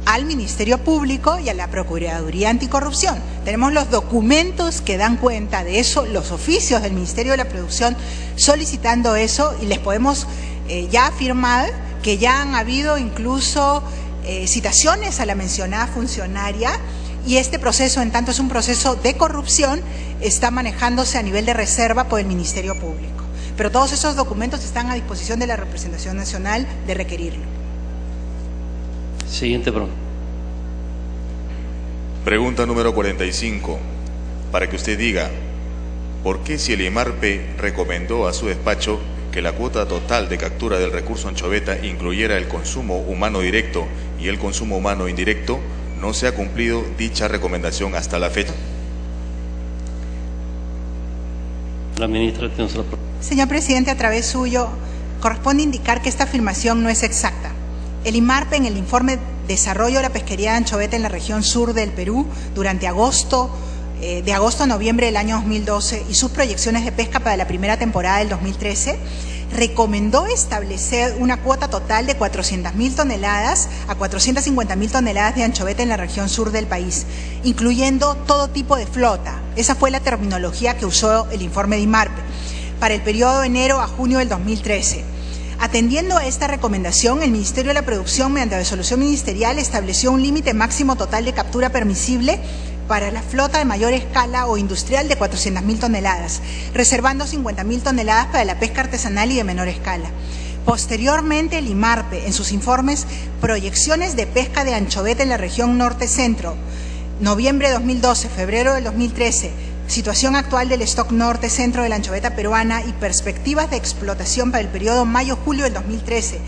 al Ministerio Público y a la Procuraduría Anticorrupción. Tenemos los documentos que dan cuenta de eso, los oficios del Ministerio de la Producción solicitando eso, y les podemos ya afirmar que ya han habido incluso citaciones a la mencionada funcionaria, y este proceso, en tanto es un proceso de corrupción, está manejándose a nivel de reserva por el Ministerio Público. Pero todos esos documentos están a disposición de la representación nacional de requerirlo. Siguiente pregunta. Pregunta número 45, para que usted diga, ¿por qué si el IMARPE recomendó a su despacho que la cuota total de captura del recurso anchoveta incluyera el consumo humano directo y el consumo humano indirecto, no se ha cumplido dicha recomendación hasta la fecha? La ministra tiene la... Señor presidente, a través suyo, corresponde indicar que esta afirmación no es exacta. El IMARPE, en el informe Desarrollo de la Pesquería de Anchoveta en la región sur del Perú durante de agosto a noviembre del año 2012 y sus proyecciones de pesca para la primera temporada del 2013, recomendó establecer una cuota total de 400.000 toneladas a 450.000 toneladas de anchoveta en la región sur del país, incluyendo todo tipo de flota. Esa fue la terminología que usó el informe de IMARPE para el periodo de enero a junio del 2013. Atendiendo a esta recomendación, el Ministerio de la Producción, mediante resolución ministerial, estableció un límite máximo total de captura permisible para la flota de mayor escala o industrial de 400.000 toneladas, reservando 50.000 toneladas para la pesca artesanal y de menor escala. Posteriormente, el IMARPE, en sus informes Proyecciones de pesca de anchoveta en la región norte-centro, noviembre de 2012, febrero del 2013, situación actual del stock norte-centro de la anchoveta peruana y perspectivas de explotación para el periodo mayo-julio del 2013,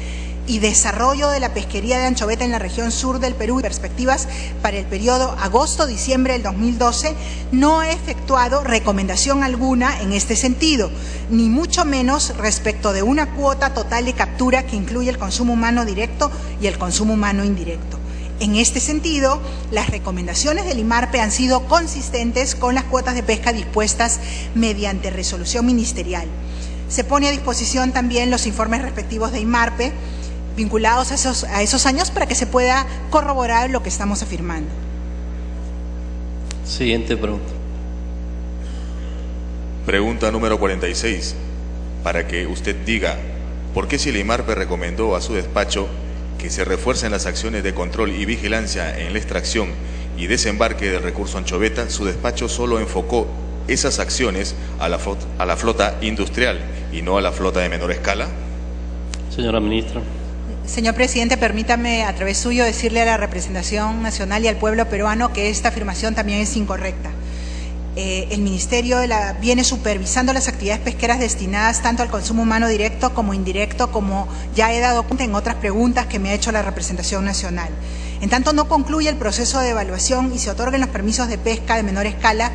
y desarrollo de la pesquería de anchoveta en la región sur del Perú y perspectivas para el periodo agosto-diciembre del 2012, no ha efectuado recomendación alguna en este sentido, ni mucho menos respecto de una cuota total de captura que incluye el consumo humano directo y el consumo humano indirecto. En este sentido, las recomendaciones del IMARPE han sido consistentes con las cuotas de pesca dispuestas mediante resolución ministerial. Se pone a disposición también los informes respectivos de IMARPE vinculados a esos años para que se pueda corroborar lo que estamos afirmando. Siguiente pregunta. Pregunta número 46, para que usted diga, ¿por qué si el IMARPE recomendó a su despacho que se refuercen las acciones de control y vigilancia en la extracción y desembarque del recurso anchoveta, su despacho solo enfocó esas acciones a la flota industrial y no a la flota de menor escala? Señora ministra. Señor presidente, permítame a través suyo decirle a la representación nacional y al pueblo peruano que esta afirmación también es incorrecta. El Ministerio viene supervisando las actividades pesqueras destinadas tanto al consumo humano directo como indirecto, como ya he dado cuenta en otras preguntas que me ha hecho la representación nacional. En tanto no concluye el proceso de evaluación y se otorguen los permisos de pesca de menor escala,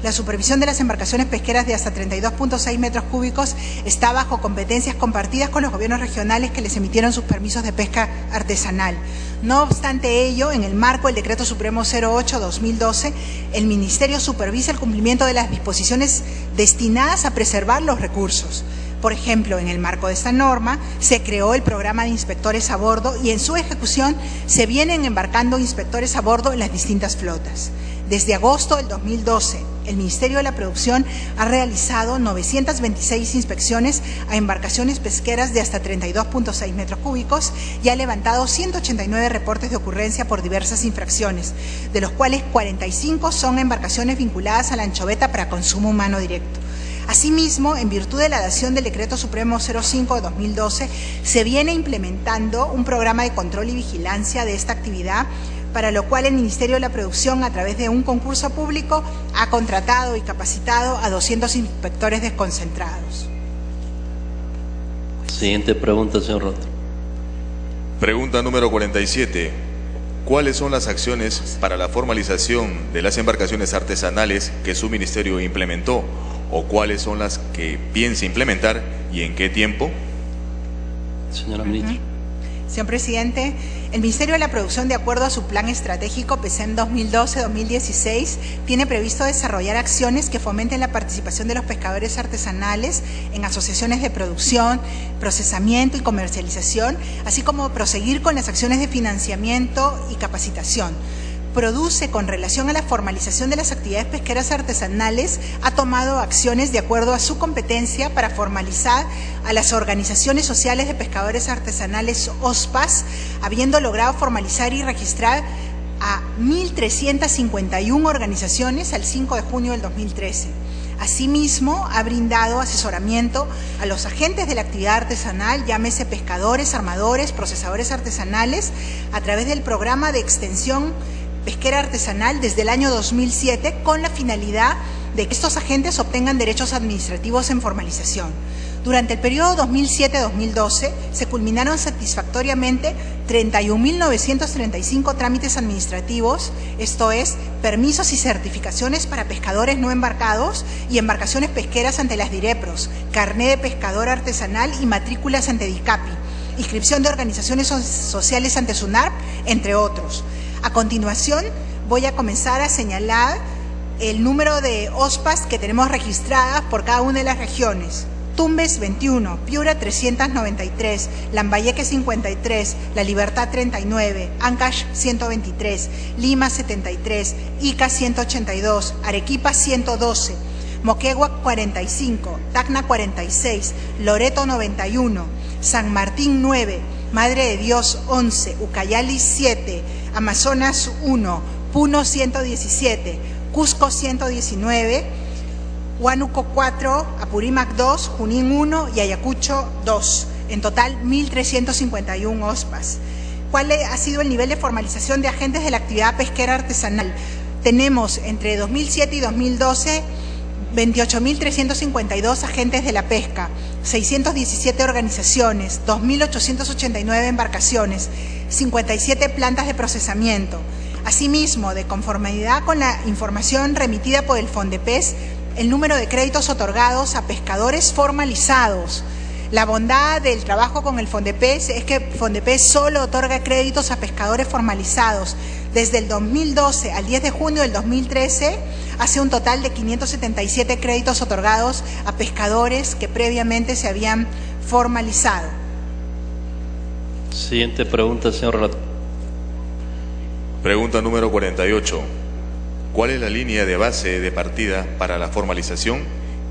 la supervisión de las embarcaciones pesqueras de hasta 32.6 metros cúbicos está bajo competencias compartidas con los gobiernos regionales que les emitieron sus permisos de pesca artesanal. No obstante ello, en el marco del Decreto Supremo 08/2012, el Ministerio supervisa el cumplimiento de las disposiciones destinadas a preservar los recursos. Por ejemplo, en el marco de esta norma, se creó el programa de inspectores a bordo y en su ejecución se vienen embarcando inspectores a bordo en las distintas flotas. Desde agosto del 2012, el Ministerio de la Producción ha realizado 926 inspecciones a embarcaciones pesqueras de hasta 32.6 metros cúbicos y ha levantado 189 reportes de ocurrencia por diversas infracciones, de los cuales 45 son embarcaciones vinculadas a la anchoveta para consumo humano directo. Asimismo, en virtud de la dación del Decreto Supremo 05 de 2012, se viene implementando un programa de control y vigilancia de esta actividad, para lo cual el Ministerio de la Producción, a través de un concurso público, ha contratado y capacitado a 200 inspectores desconcentrados. Siguiente pregunta, señor Rota. Pregunta número 47. ¿Cuáles son las acciones para la formalización de las embarcaciones artesanales que su ministerio implementó o cuáles son las que piensa implementar y en qué tiempo? Señora ministra. Señor presidente, el Ministerio de la Producción, de acuerdo a su plan estratégico PECEM 2012-2016, tiene previsto desarrollar acciones que fomenten la participación de los pescadores artesanales en asociaciones de producción, procesamiento y comercialización, así como proseguir con las acciones de financiamiento y capacitación. Produce, con relación a la formalización de las actividades pesqueras artesanales, ha tomado acciones de acuerdo a su competencia para formalizar a las organizaciones sociales de pescadores artesanales OSPAS, habiendo logrado formalizar y registrar a 1.351 organizaciones al 5 de junio del 2013. Asimismo, ha brindado asesoramiento a los agentes de la actividad artesanal, llámese pescadores, armadores, procesadores artesanales, a través del programa de extensión pesquera artesanal desde el año 2007, con la finalidad de que estos agentes obtengan derechos administrativos en formalización. Durante el periodo 2007-2012 se culminaron satisfactoriamente 31.935 trámites administrativos, esto es, permisos y certificaciones para pescadores no embarcados y embarcaciones pesqueras ante las DIREPROS, carné de pescador artesanal y matrículas ante DICAPI, inscripción de organizaciones sociales ante SUNARP, entre otros. A continuación, voy a comenzar a señalar el número de OSPAS que tenemos registradas por cada una de las regiones. Tumbes 21, Piura 393, Lambayeque 53, La Libertad 39, Ancash 123, Lima 73, Ica 182, Arequipa 112, Moquegua 45, Tacna 46, Loreto 91, San Martín 9, Madre de Dios 11, Ucayali 7, Amazonas 1, Puno 117, Cusco 119, Huánuco 4, Apurímac 2, Junín 1 y Ayacucho 2. En total, 1.351 OSPAS. ¿Cuál ha sido el nivel de formalización de agentes de la actividad pesquera artesanal? Tenemos entre 2007 y 2012 28.352 agentes de la pesca, 617 organizaciones, 2.889 embarcaciones, 57 plantas de procesamiento. Asimismo, de conformidad con la información remitida por el FONDEPES, el número de créditos otorgados a pescadores formalizados. La bondad del trabajo con el FONDEPES es que FONDEPES solo otorga créditos a pescadores formalizados. Desde el 2012 al 10 de junio del 2013, hace un total de 577 créditos otorgados a pescadores que previamente se habían formalizado. Siguiente pregunta, señor relator. Pregunta número 48. ¿Cuál es la línea de base de partida para la formalización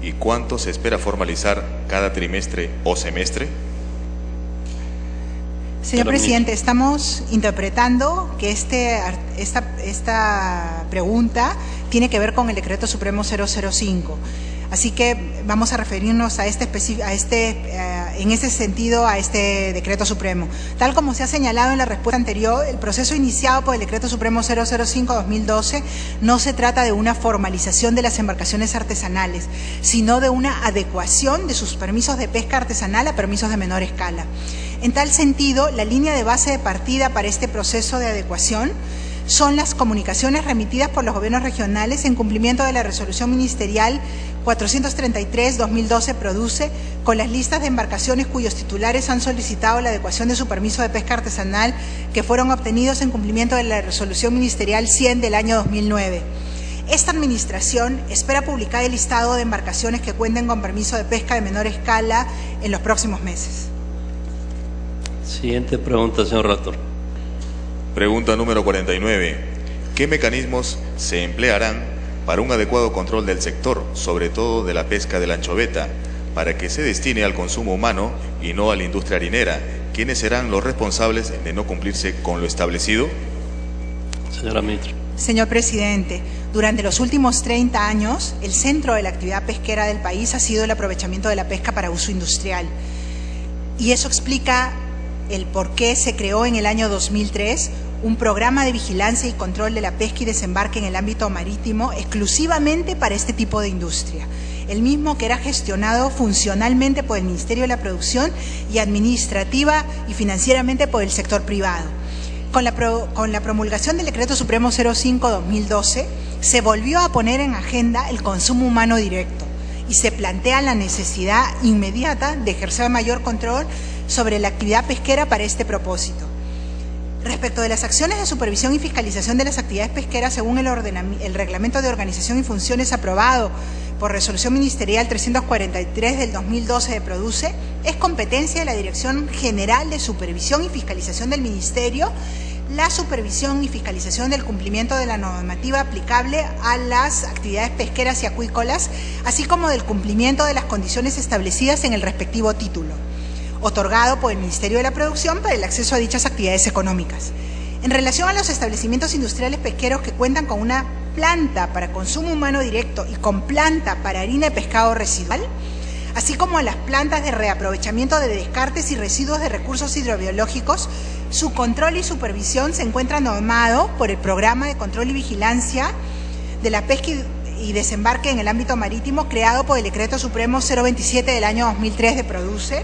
y cuánto se espera formalizar cada trimestre o semestre? Señor presidente, estamos interpretando que esta pregunta tiene que ver con el Decreto Supremo 005. Así que vamos a referirnos a en ese sentido a este Decreto Supremo. Tal como se ha señalado en la respuesta anterior, el proceso iniciado por el Decreto Supremo 005-2012 no se trata de una formalización de las embarcaciones artesanales, sino de una adecuación de sus permisos de pesca artesanal a permisos de menor escala. En tal sentido, la línea de base de partida para este proceso de adecuación son las comunicaciones remitidas por los gobiernos regionales en cumplimiento de la resolución ministerial 433-2012 produce, con las listas de embarcaciones cuyos titulares han solicitado la adecuación de su permiso de pesca artesanal que fueron obtenidos en cumplimiento de la resolución ministerial 100 del año 2009. Esta administración espera publicar el listado de embarcaciones que cuenten con permiso de pesca de menor escala en los próximos meses. Siguiente pregunta, señor relator. Pregunta número 49. ¿Qué mecanismos se emplearán para un adecuado control del sector, sobre todo de la pesca de la anchoveta, para que se destine al consumo humano y no a la industria harinera? ¿Quiénes serán los responsables de no cumplirse con lo establecido? Señora ministra. Señor presidente, durante los últimos 30 años, el centro de la actividad pesquera del país ha sido el aprovechamiento de la pesca para uso industrial. Y eso explica el por qué se creó en el año 2003 un programa de vigilancia y control de la pesca y desembarque en el ámbito marítimo exclusivamente para este tipo de industria, el mismo que era gestionado funcionalmente por el Ministerio de la Producción y administrativa y financieramente por el sector privado. Con la promulgación del Decreto Supremo 05-2012 se volvió a poner en agenda el consumo humano directo y se plantea la necesidad inmediata de ejercer mayor control sobre la actividad pesquera para este propósito. Respecto de las acciones de supervisión y fiscalización de las actividades pesqueras, según el Reglamento de Organización y Funciones aprobado por Resolución Ministerial 343 del 2012 de Produce, es competencia de la Dirección General de Supervisión y Fiscalización del Ministerio la supervisión y fiscalización del cumplimiento de la normativa aplicable a las actividades pesqueras y acuícolas, así como del cumplimiento de las condiciones establecidas en el respectivo título, otorgado por el Ministerio de la Producción para el acceso a dichas actividades económicas. En relación a los establecimientos industriales pesqueros que cuentan con una planta para consumo humano directo y con planta para harina de pescado residual, así como a las plantas de reaprovechamiento de descartes y residuos de recursos hidrobiológicos, su control y supervisión se encuentra normado por el Programa de Control y Vigilancia de la Pesca y Desembarque en el ámbito marítimo, creado por el Decreto Supremo 027 del año 2003 de Produce.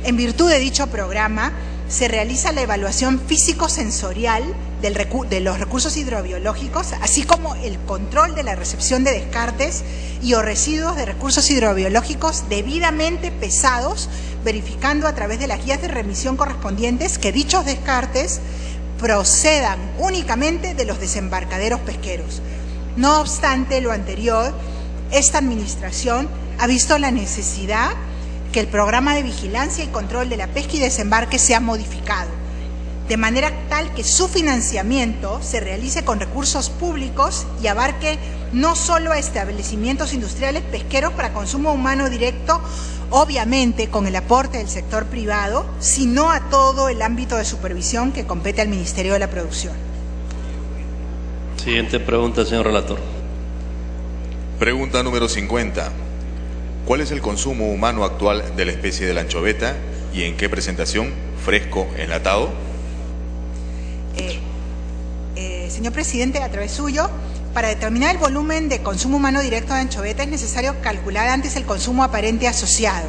En virtud de dicho programa, se realiza la evaluación físico-sensorial de los recursos hidrobiológicos, así como el control de la recepción de descartes y o residuos de recursos hidrobiológicos debidamente pesados, verificando a través de las guías de remisión correspondientes que dichos descartes procedan únicamente de los desembarcaderos pesqueros. No obstante lo anterior, esta administración ha visto la necesidad que el programa de vigilancia y control de la pesca y desembarque sea modificado, de manera tal que su financiamiento se realice con recursos públicos y abarque no solo a establecimientos industriales pesqueros para consumo humano directo, obviamente con el aporte del sector privado, sino a todo el ámbito de supervisión que compete al Ministerio de la Producción. Siguiente pregunta, señor relator. Pregunta número 50. ¿Cuál es el consumo humano actual de la especie de la anchoveta y en qué presentación? ¿Fresco, enlatado? Señor presidente, a través suyo, para determinar el volumen de consumo humano directo de anchoveta es necesario calcular antes el consumo aparente asociado.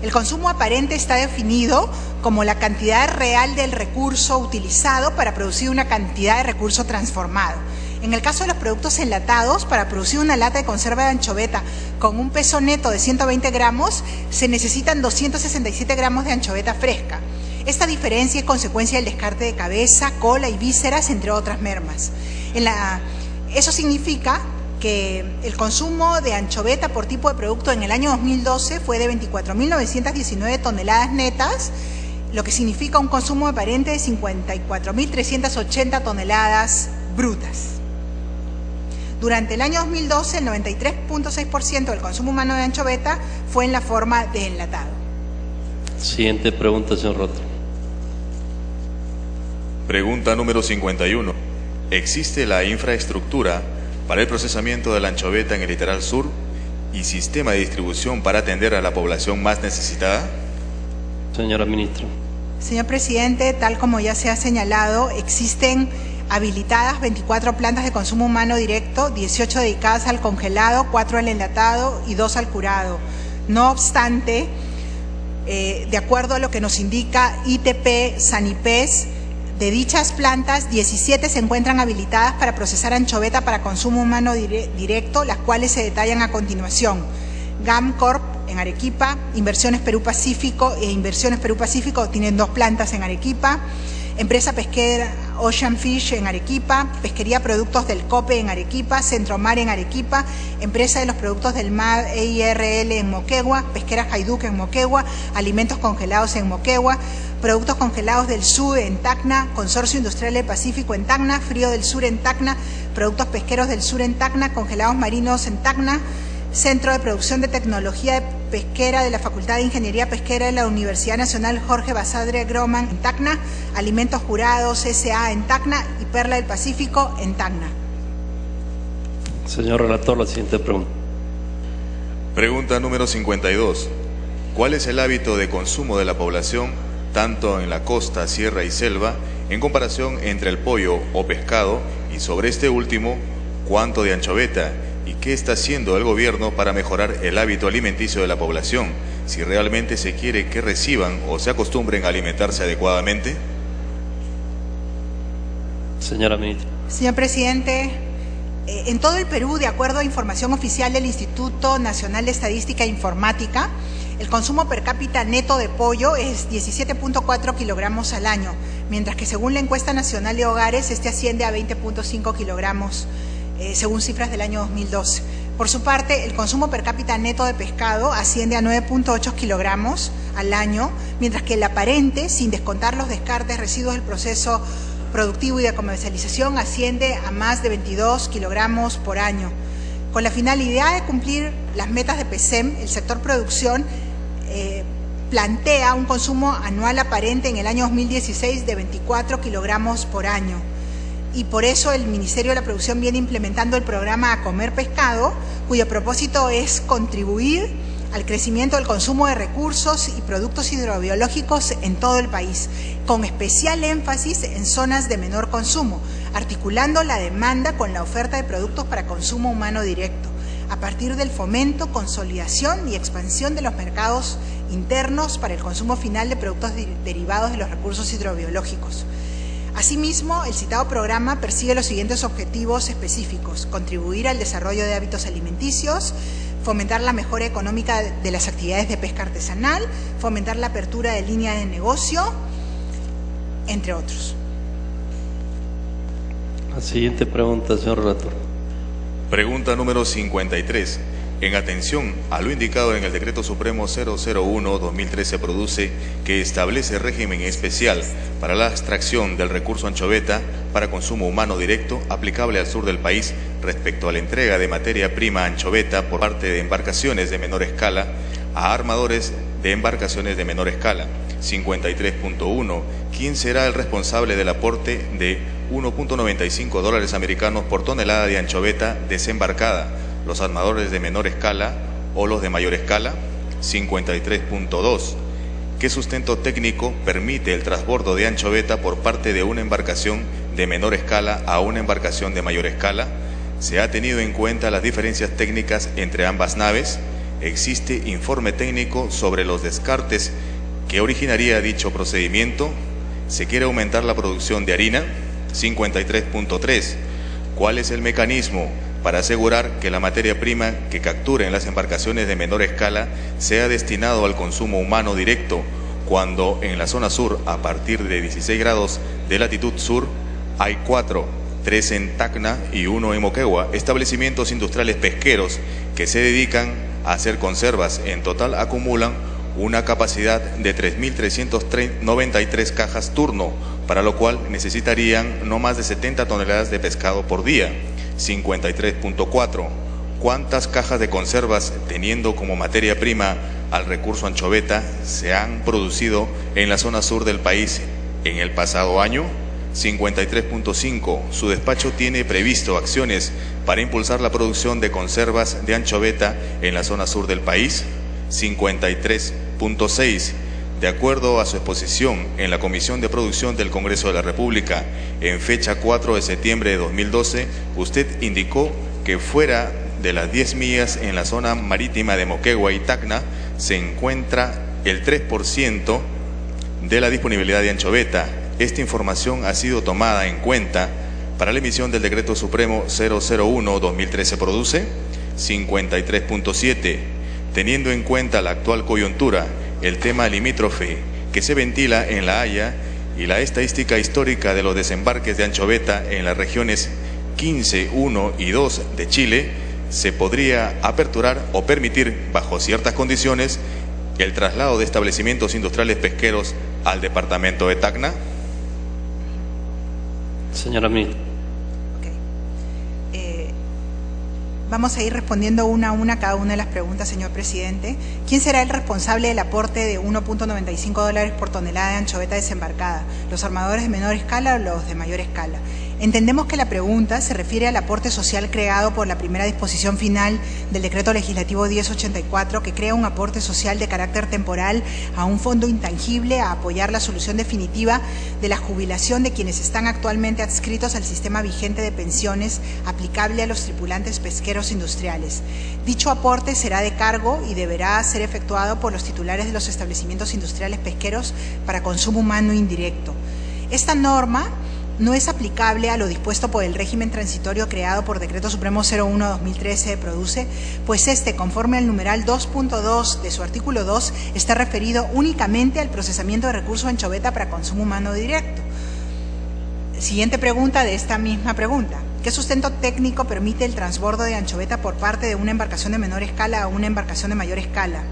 El consumo aparente está definido como la cantidad real del recurso utilizado para producir una cantidad de recurso transformado. En el caso de los productos enlatados, para producir una lata de conserva de anchoveta con un peso neto de 120 gramos, se necesitan 267 gramos de anchoveta fresca. Esta diferencia es consecuencia del descarte de cabeza, cola y vísceras, entre otras mermas. Eso significa que el consumo de anchoveta por tipo de producto en el año 2012 fue de 24.919 toneladas netas, lo que significa un consumo aparente de 54.380 toneladas brutas. Durante el año 2012, el 93.6% del consumo humano de anchoveta fue en la forma de enlatado. Siguiente pregunta, señor relator. Pregunta número 51. ¿Existe la infraestructura para el procesamiento de la anchoveta en el litoral sur y sistema de distribución para atender a la población más necesitada? Señora ministra. Señor presidente, tal como ya se ha señalado, existen habilitadas 24 plantas de consumo humano directo, 18 dedicadas al congelado, 4 al enlatado y 2 al curado. No obstante, De acuerdo a lo que nos indica ITP Sanipes, de dichas plantas, 17 se encuentran habilitadas para procesar anchoveta para consumo humano directo, las cuales se detallan a continuación. GAM Corp en Arequipa, Inversiones Perú Pacífico tienen 2 plantas en Arequipa, Empresa Pesquera Ocean Fish en Arequipa, Pesquería Productos del COPE en Arequipa, Centromar en Arequipa, Empresa de los Productos del Mar EIRL en Moquegua, Pesquera Hajduk en Moquegua, Alimentos Congelados en Moquegua, Productos Congelados del Sur en Tacna, Consorcio Industrial del Pacífico en Tacna, Frío del Sur en Tacna, Productos Pesqueros del Sur en Tacna, Congelados Marinos en Tacna, Centro de Producción de Tecnología Pesquera de la Facultad de Ingeniería Pesquera de la Universidad Nacional Jorge Basadre Groman en Tacna, Alimentos Jurados S.A. en Tacna y Perla del Pacífico en Tacna. Señor relator, la siguiente pregunta. Pregunta número 52. ¿Cuál es el hábito de consumo de la población, tanto en la costa, sierra y selva, en comparación entre el pollo o pescado y sobre este último, cuánto de anchoveta? ¿Y qué está haciendo el gobierno para mejorar el hábito alimenticio de la población, si realmente se quiere que reciban o se acostumbren a alimentarse adecuadamente? Señora ministra. Señor presidente, en todo el Perú, de acuerdo a información oficial del Instituto Nacional de Estadística e Informática, el consumo per cápita neto de pollo es 17.4 kilogramos al año, mientras que según la encuesta nacional de hogares, este asciende a 20.5 kilogramos según cifras del año 2012. Por su parte, el consumo per cápita neto de pescado asciende a 9.8 kilogramos al año, mientras que el aparente, sin descontar los descartes, residuos del proceso productivo y de comercialización, asciende a más de 22 kilogramos por año. Con la finalidad de cumplir las metas de PECEM, el sector producción plantea un consumo anual aparente en el año 2016 de 24 kilogramos por año. Y por eso el Ministerio de la Producción viene implementando el programa A Comer Pescado, cuyo propósito es contribuir al crecimiento del consumo de recursos y productos hidrobiológicos en todo el país, con especial énfasis en zonas de menor consumo, articulando la demanda con la oferta de productos para consumo humano directo, a partir del fomento, consolidación y expansión de los mercados internos para el consumo final de productos derivados de los recursos hidrobiológicos. Asimismo, el citado programa persigue los siguientes objetivos específicos: contribuir al desarrollo de hábitos alimenticios, fomentar la mejora económica de las actividades de pesca artesanal, fomentar la apertura de líneas de negocio, entre otros. La siguiente pregunta, señor relator. Pregunta número 53. En atención a lo indicado en el Decreto Supremo 001-2013 produce que establece régimen especial para la extracción del recurso anchoveta para consumo humano directo aplicable al sur del país respecto a la entrega de materia prima anchoveta por parte de embarcaciones de menor escala a armadores de embarcaciones de menor escala. 53.1. ¿Quién será el responsable del aporte de $1.95 americanos por tonelada de anchoveta desembarcada? ¿Los armadores de menor escala o los de mayor escala? 53.2. ¿Qué sustento técnico permite el transbordo de anchoveta por parte de una embarcación de menor escala a una embarcación de mayor escala? ¿Se ha tenido en cuenta las diferencias técnicas entre ambas naves? ¿Existe informe técnico sobre los descartes que originaría dicho procedimiento? ¿Se quiere aumentar la producción de harina? 53.3. ¿Cuál es el mecanismo para asegurar que la materia prima que capturen las embarcaciones de menor escala sea destinado al consumo humano directo, cuando en la zona sur, a partir de 16 grados de latitud sur, hay 4, 3 en Tacna y 1 en Moquegua, establecimientos industriales pesqueros que se dedican a hacer conservas? En total acumulan una capacidad de 3.393 cajas turno, para lo cual necesitarían no más de 70 toneladas de pescado por día. 53.4. ¿Cuántas cajas de conservas, teniendo como materia prima al recurso anchoveta, se han producido en la zona sur del país en el pasado año? 53.5. Su despacho tiene previsto acciones para impulsar la producción de conservas de anchoveta en la zona sur del país. 53.6. De acuerdo a su exposición en la Comisión de Producción del Congreso de la República, en fecha 4 de septiembre de 2012, usted indicó que fuera de las 10 millas en la zona marítima de Moquegua y Tacna se encuentra el 3% de la disponibilidad de anchoveta. Esta información ha sido tomada en cuenta para la emisión del Decreto Supremo 001-2013 produce 53.7, teniendo en cuenta la actual coyuntura, el tema limítrofe que se ventila en La Haya y la estadística histórica de los desembarques de anchoveta en las regiones 15, 1 y 2 de Chile, se podría aperturar o permitir, bajo ciertas condiciones, el traslado de establecimientos industriales pesqueros al departamento de Tacna. Señora ministra. Vamos a ir respondiendo una a una cada una de las preguntas, señor presidente. ¿Quién será el responsable del aporte de $1.95 por tonelada de anchoveta desembarcada? ¿Los armadores de menor escala o los de mayor escala? Entendemos que la pregunta se refiere al aporte social creado por la primera disposición final del Decreto Legislativo 1084, que crea un aporte social de carácter temporal a un fondo intangible a apoyar la solución definitiva de la jubilación de quienes están actualmente adscritos al sistema vigente de pensiones aplicable a los tripulantes pesqueros industriales. Dicho aporte será de cargo y deberá ser efectuado por los titulares de los establecimientos industriales pesqueros para consumo humano indirecto. Esta norma no es aplicable a lo dispuesto por el régimen transitorio creado por Decreto Supremo 01-2013 produce, pues este, conforme al numeral 2.2 de su artículo 2, está referido únicamente al procesamiento de recursos de anchoveta para consumo humano directo. Siguiente pregunta de esta misma pregunta. ¿Qué sustento técnico permite el transbordo de anchoveta por parte de una embarcación de menor escala a una embarcación de mayor escala?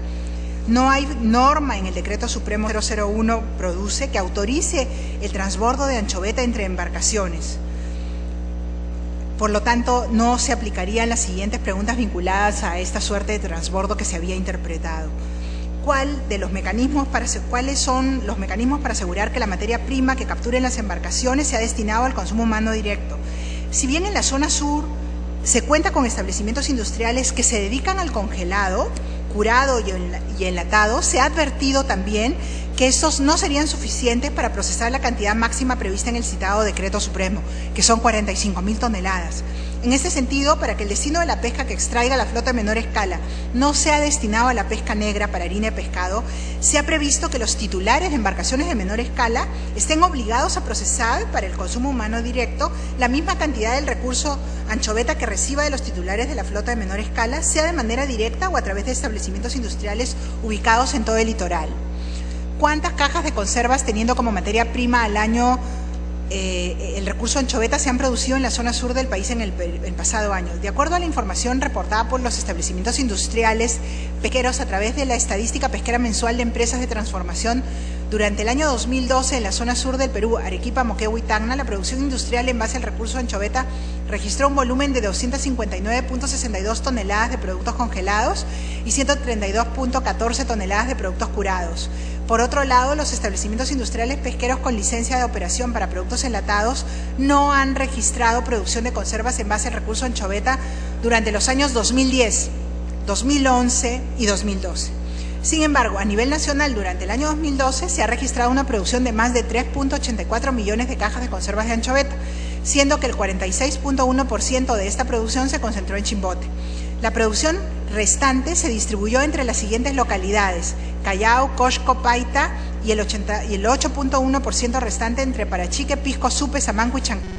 No hay norma en el Decreto Supremo 001 produce que autorice el transbordo de anchoveta entre embarcaciones. Por lo tanto, no se aplicarían las siguientes preguntas vinculadas a esta suerte de transbordo que se había interpretado. ¿Cuáles son los mecanismos para asegurar que la materia prima que capturen las embarcaciones sea destinado al consumo humano directo? Si bien en la zona sur se cuenta con establecimientos industriales que se dedican al congelado, curado y enlatado, se ha advertido también que estos no serían suficientes para procesar la cantidad máxima prevista en el citado Decreto Supremo, que son 45.000 toneladas. En este sentido, para que el destino de la pesca que extraiga la flota de menor escala no sea destinado a la pesca negra para harina de pescado, se ha previsto que los titulares de embarcaciones de menor escala estén obligados a procesar para el consumo humano directo la misma cantidad del recurso anchoveta que reciba de los titulares de la flota de menor escala, sea de manera directa o a través de establecimientos industriales ubicados en todo el litoral. ¿Cuántas cajas de conservas teniendo como materia prima al año el recurso anchoveta se han producido en la zona sur del país en el pasado año? De acuerdo a la información reportada por los establecimientos industriales pesqueros a través de la estadística pesquera mensual de empresas de transformación, durante el año 2012 en la zona sur del Perú, Arequipa, Moquegua y Tacna, la producción industrial en base al recurso anchoveta registró un volumen de 259.62 toneladas de productos congelados y 132.14 toneladas de productos curados. Por otro lado, los establecimientos industriales pesqueros con licencia de operación para productos enlatados no han registrado producción de conservas en base al recurso anchoveta durante los años 2010, 2011 y 2012. Sin embargo, a nivel nacional, durante el año 2012 se ha registrado una producción de más de 3.84 millones de cajas de conservas de anchoveta, siendo que el 46.1% de esta producción se concentró en Chimbote. La producción restante se distribuyó entre las siguientes localidades: Callao, Cosco, Paita y el 8.1% restante entre Parachique, Pisco, Supe, Samanco y Chancay.